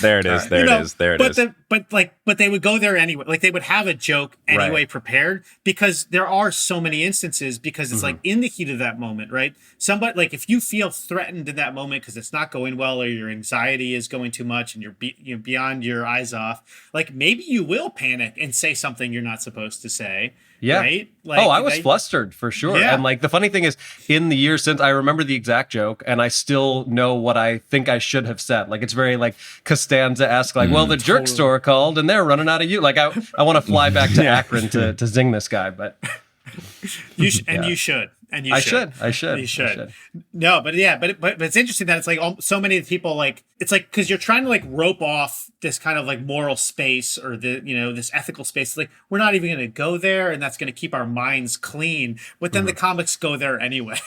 But they would go there anyway. Like they would have a joke anyway prepared, because there are so many instances, because it's like in the heat of that moment, right? Somebody, like if you feel threatened in that moment because it's not going well, or your anxiety is going too much, and you're beyond your IZOF, like maybe you will panic and say something you're not supposed to say. Yeah. Right? Like, I was flustered for sure. Yeah. And like the funny thing is, in the years since, I remember the exact joke, and I still know what I think I should have said. Like it's very like Costanza-esque, like, well, the jerk store called and they're running out of you. Like I want to fly back to Akron to zing this guy, but you should. I should. You should. No, but yeah, but it's interesting that it's like so many people, like it's like, because you're trying to like rope off this kind of like moral space, or this ethical space. Like we're not even going to go there, and that's going to keep our minds clean. But then the comics go there anyway.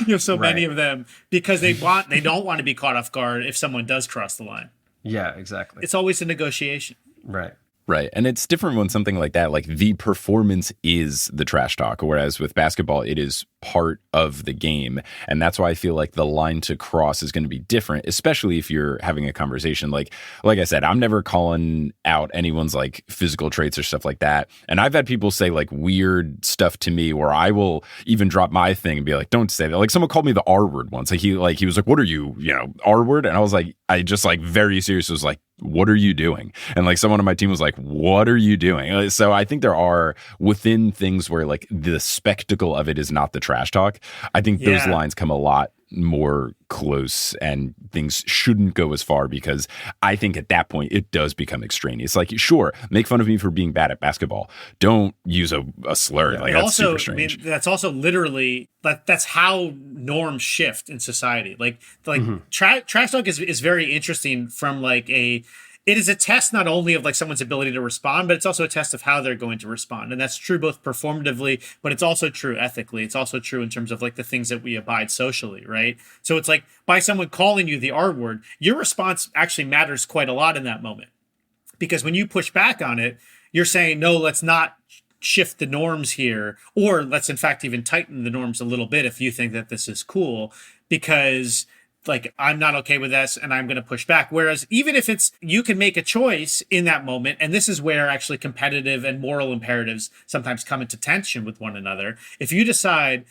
Many of them, because they don't want to be caught off guard if someone does cross the line. Yeah, exactly. It's always a negotiation. Right. Right. And it's different when something like that, like the performance is the trash talk, whereas with basketball, it is part of the game. And that's why I feel like the line to cross is going to be different, especially if you're having a conversation. Like I said, I'm never calling out anyone's like physical traits or stuff like that. And I've had people say like weird stuff to me where I will even drop my thing and be like, don't say that. Like someone called me the R word once. Like he was like, what are you, R word? And I was like, I just like very serious was like, what are you doing? And like someone on my team was like, what are you doing? So I think there are within things where like the spectacle of it is not the trash talk. I think those lines come a lot more close, and things shouldn't go as far, because I think at that point it does become extraneous. Like, sure, make fun of me for being bad at basketball. Don't use a slur. Like that's also super strange. I mean, that's also literally that's how norms shift in society. Like trash talk is very interesting from like a it is a test not only of like someone's ability to respond, but it's also a test of how they're going to respond. And that's true both performatively, but it's also true ethically. It's also true in terms of like the things that we abide socially, right? So it's like by someone calling you the R word, your response actually matters quite a lot in that moment. Because when you push back on it, you're saying, no, let's not shift the norms here, or let's in fact even tighten the norms a little bit if you think that this is cool, because like I'm not okay with this and I'm going to push back. Whereas even if it's, you can make a choice in that moment, and this is where actually competitive and moral imperatives sometimes come into tension with one another. If you decide,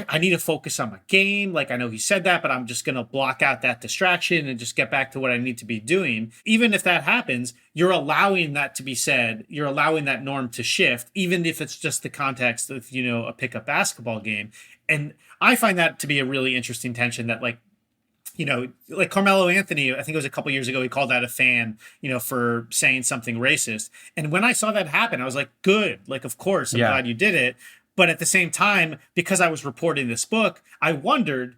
I need to focus on my game, like I know he said that, but I'm just going to block out that distraction and just get back to what I need to be doing. Even if that happens, you're allowing that to be said. You're allowing that norm to shift, even if it's just the context of, you know, a pickup basketball game. And I find that to be a really interesting tension that, like, you know, like Carmelo Anthony, I think it was a couple years ago, he called out a fan, you know, for saying something racist. And when I saw that happen, I was like, good. Like, of course, I'm glad you did it. But at the same time, because I was reporting this book, I wondered,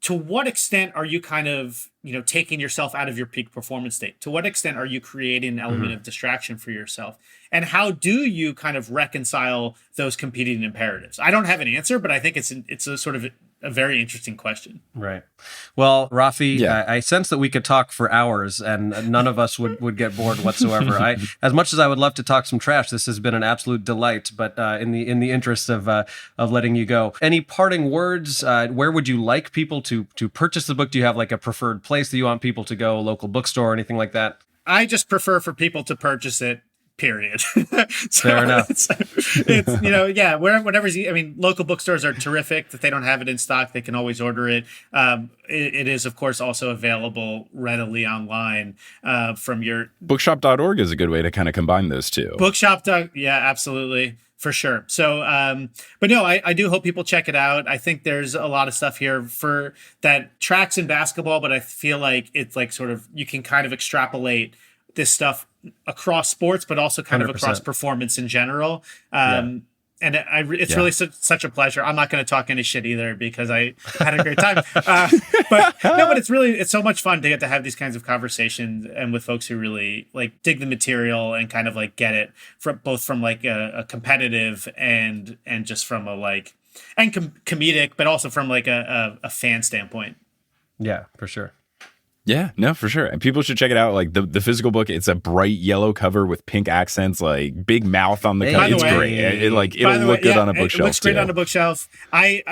to what extent are you kind of, you know, taking yourself out of your peak performance state? To what extent are you creating an element of distraction for yourself? And how do you kind of reconcile those competing imperatives? I don't have an answer, but I think it's a sort of a very interesting question. Right. Well, Rafi, I sense that we could talk for hours and none of us would get bored whatsoever. As much as I would love to talk some trash, this has been an absolute delight, but in the interest of letting you go, any parting words? Where would you like people to purchase the book? Do you have like a preferred place that you want people to go, a local bookstore or anything like that? I just prefer for people to purchase it. Period. Fair enough. It's you know, yeah, whatever's, I mean, local bookstores are terrific. If they don't have it in stock, they can always order it. It is, of course, also available readily online from your... Bookshop.org is a good way to kind of combine those two. Yeah, absolutely. For sure. So, but no, I do hope people check it out. I think there's a lot of stuff here for that tracks in basketball, but I feel like it's like sort of, you can kind of extrapolate this stuff across sports, but also kind 100%. Of across performance in general. And it's really such a pleasure. I'm not going to talk any shit either because I had a great time. But it's so much fun to get to have these kinds of conversations and with folks who really like dig the material and kind of like get it from both from like a competitive and just from a like, and comedic, but also from like a fan standpoint. Yeah, for sure. Yeah, no, for sure. And people should check it out. Like the physical book, it's a bright yellow cover with pink accents, like big mouth on the cover. It's great. It'll look good on a bookshelf. It looks great on a bookshelf. I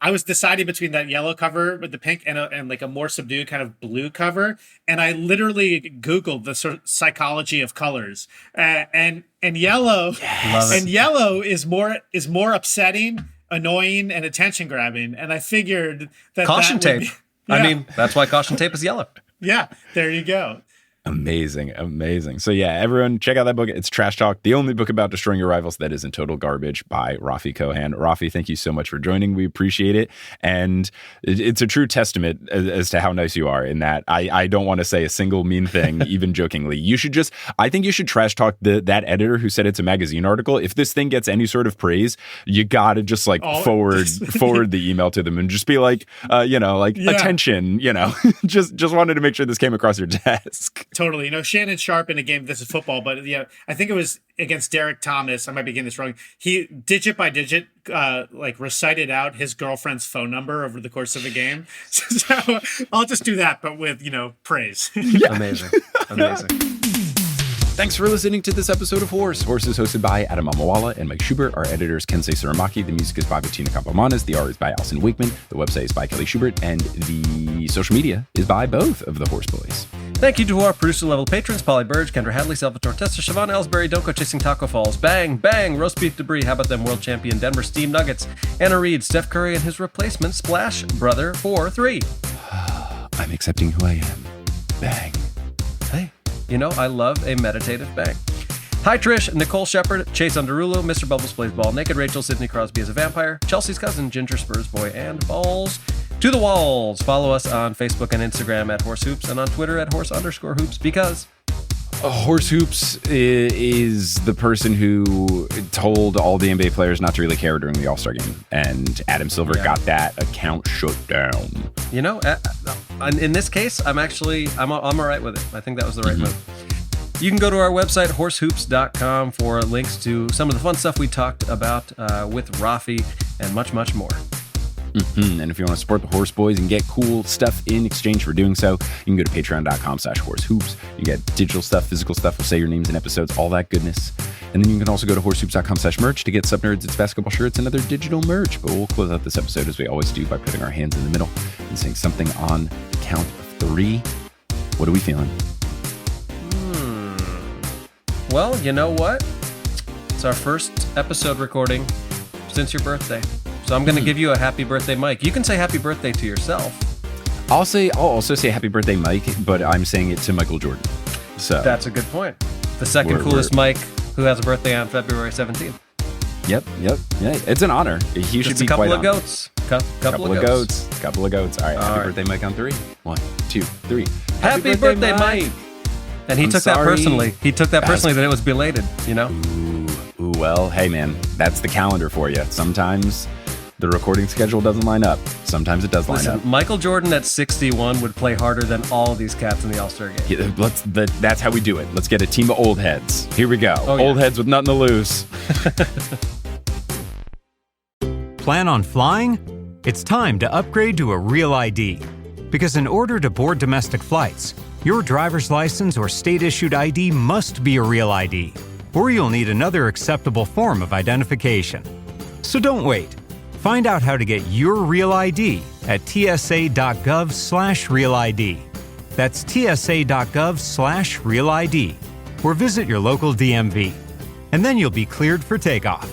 was deciding between that yellow cover with the pink and like a more subdued kind of blue cover, and I literally Googled the sort of psychology of colors, and yellow, and yellow is more upsetting, annoying, and attention grabbing. And I figured that caution tape. I mean, that's why caution tape is yellow. Yeah, there you go. Amazing. So yeah, everyone check out that book. It's Trash Talk, the only book about destroying your rivals that isn't total garbage, by Rafi Kohan. Rafi, thank you so much for joining. We appreciate it. And it's a true testament as to how nice you are in that I don't want to say a single mean thing, even jokingly. I think you should trash talk that editor who said it's a magazine article. If this thing gets any sort of praise, you got to just like forward the email to them and just be like, attention, just wanted to make sure this came across your desk. Totally. You know, Shannon Sharp in a game, this is football, but yeah, I think it was against Derek Thomas. I might be getting this wrong. He digit by digit, recited out his girlfriend's phone number over the course of a game. So I'll just do that, but with, praise. Yeah. Amazing. Thanks for listening to this episode of Horse. Horse is hosted by Adam Amawala and Mike Schubert. Our editor is Kensei Suramaki. The music is by Bettina Campomanes. The art is by Alison Wakeman. The website is by Kelly Schubert. And the social media is by both of the Horse Boys. Thank you to our producer-level patrons, Polly Burge, Kendra Hadley, Salvatore Testa, Siobhan Ellsbury, Donko Chasing Taco Falls, Bang, Bang, Roast Beef Debris, How About Them, World Champion, Denver Steam Nuggets, Anna Reed, Steph Curry, and his replacement, Splash Brother 4-3. I'm accepting who I am. Bang. Hey, I love a meditative bang. Hi, Trish, Nicole Shepard, Chase Underulo, Mr. Bubbles Plays Ball, Naked Rachel, Sidney Crosby as a Vampire, Chelsea's Cousin, Ginger Spurs Boy, and Balls to the Walls. Follow us on Facebook and Instagram at Horse Hoops and on Twitter at Horse_Hoops because... Horse Hoops is the person who told all the NBA players not to really care during the All-Star game. And Adam Silver got that account shut down. In this case, I'm all right with it. I think that was the right move. You can go to our website, horsehoops.com, for links to some of the fun stuff we talked about with Rafi and much, much more. And if you want to support the Horse Boys and get cool stuff in exchange for doing so, you can go to patreon.com/horsehoops. You get digital stuff, physical stuff, we'll say your names in episodes, all that goodness. And then you can also go to horsehoops.com/merch to get Subnerds, its basketball shirts, and other digital merch. But we'll close out this episode as we always do by putting our hands in the middle and saying something on the count of 3. What are we feeling? Well, you know what? It's our first episode recording since your birthday. So I'm going to give you a happy birthday, Mike. You can say happy birthday to yourself. I'll also say happy birthday, Mike, but I'm saying it to Michael Jordan. So that's a good point. The second coolest Mike who has a birthday on February 17th. Yep. Yeah, it's an honor. He should be quite honored. Couple of goats. Couple of goats. All right. Happy birthday, Mike, on 3. 1, 2, 3. Happy birthday, Mike. And he took that personally. He took that personally that it was belated, you know? Ooh, well, hey, man, that's the calendar for you. Sometimes the recording schedule doesn't line up. Sometimes it does line up. Michael Jordan at 61 would play harder than all of these cats in the All-Star game. Yeah, that's how we do it. Let's get a team of old heads. Here we go. Old heads with nothing to lose. Plan on flying? It's time to upgrade to a real ID. Because in order to board domestic flights, your driver's license or state-issued ID must be a real ID, or you'll need another acceptable form of identification. So don't wait. Find out how to get your real ID at tsa.gov/real ID. That's tsa.gov/real ID, or visit your local DMV. And then you'll be cleared for takeoff.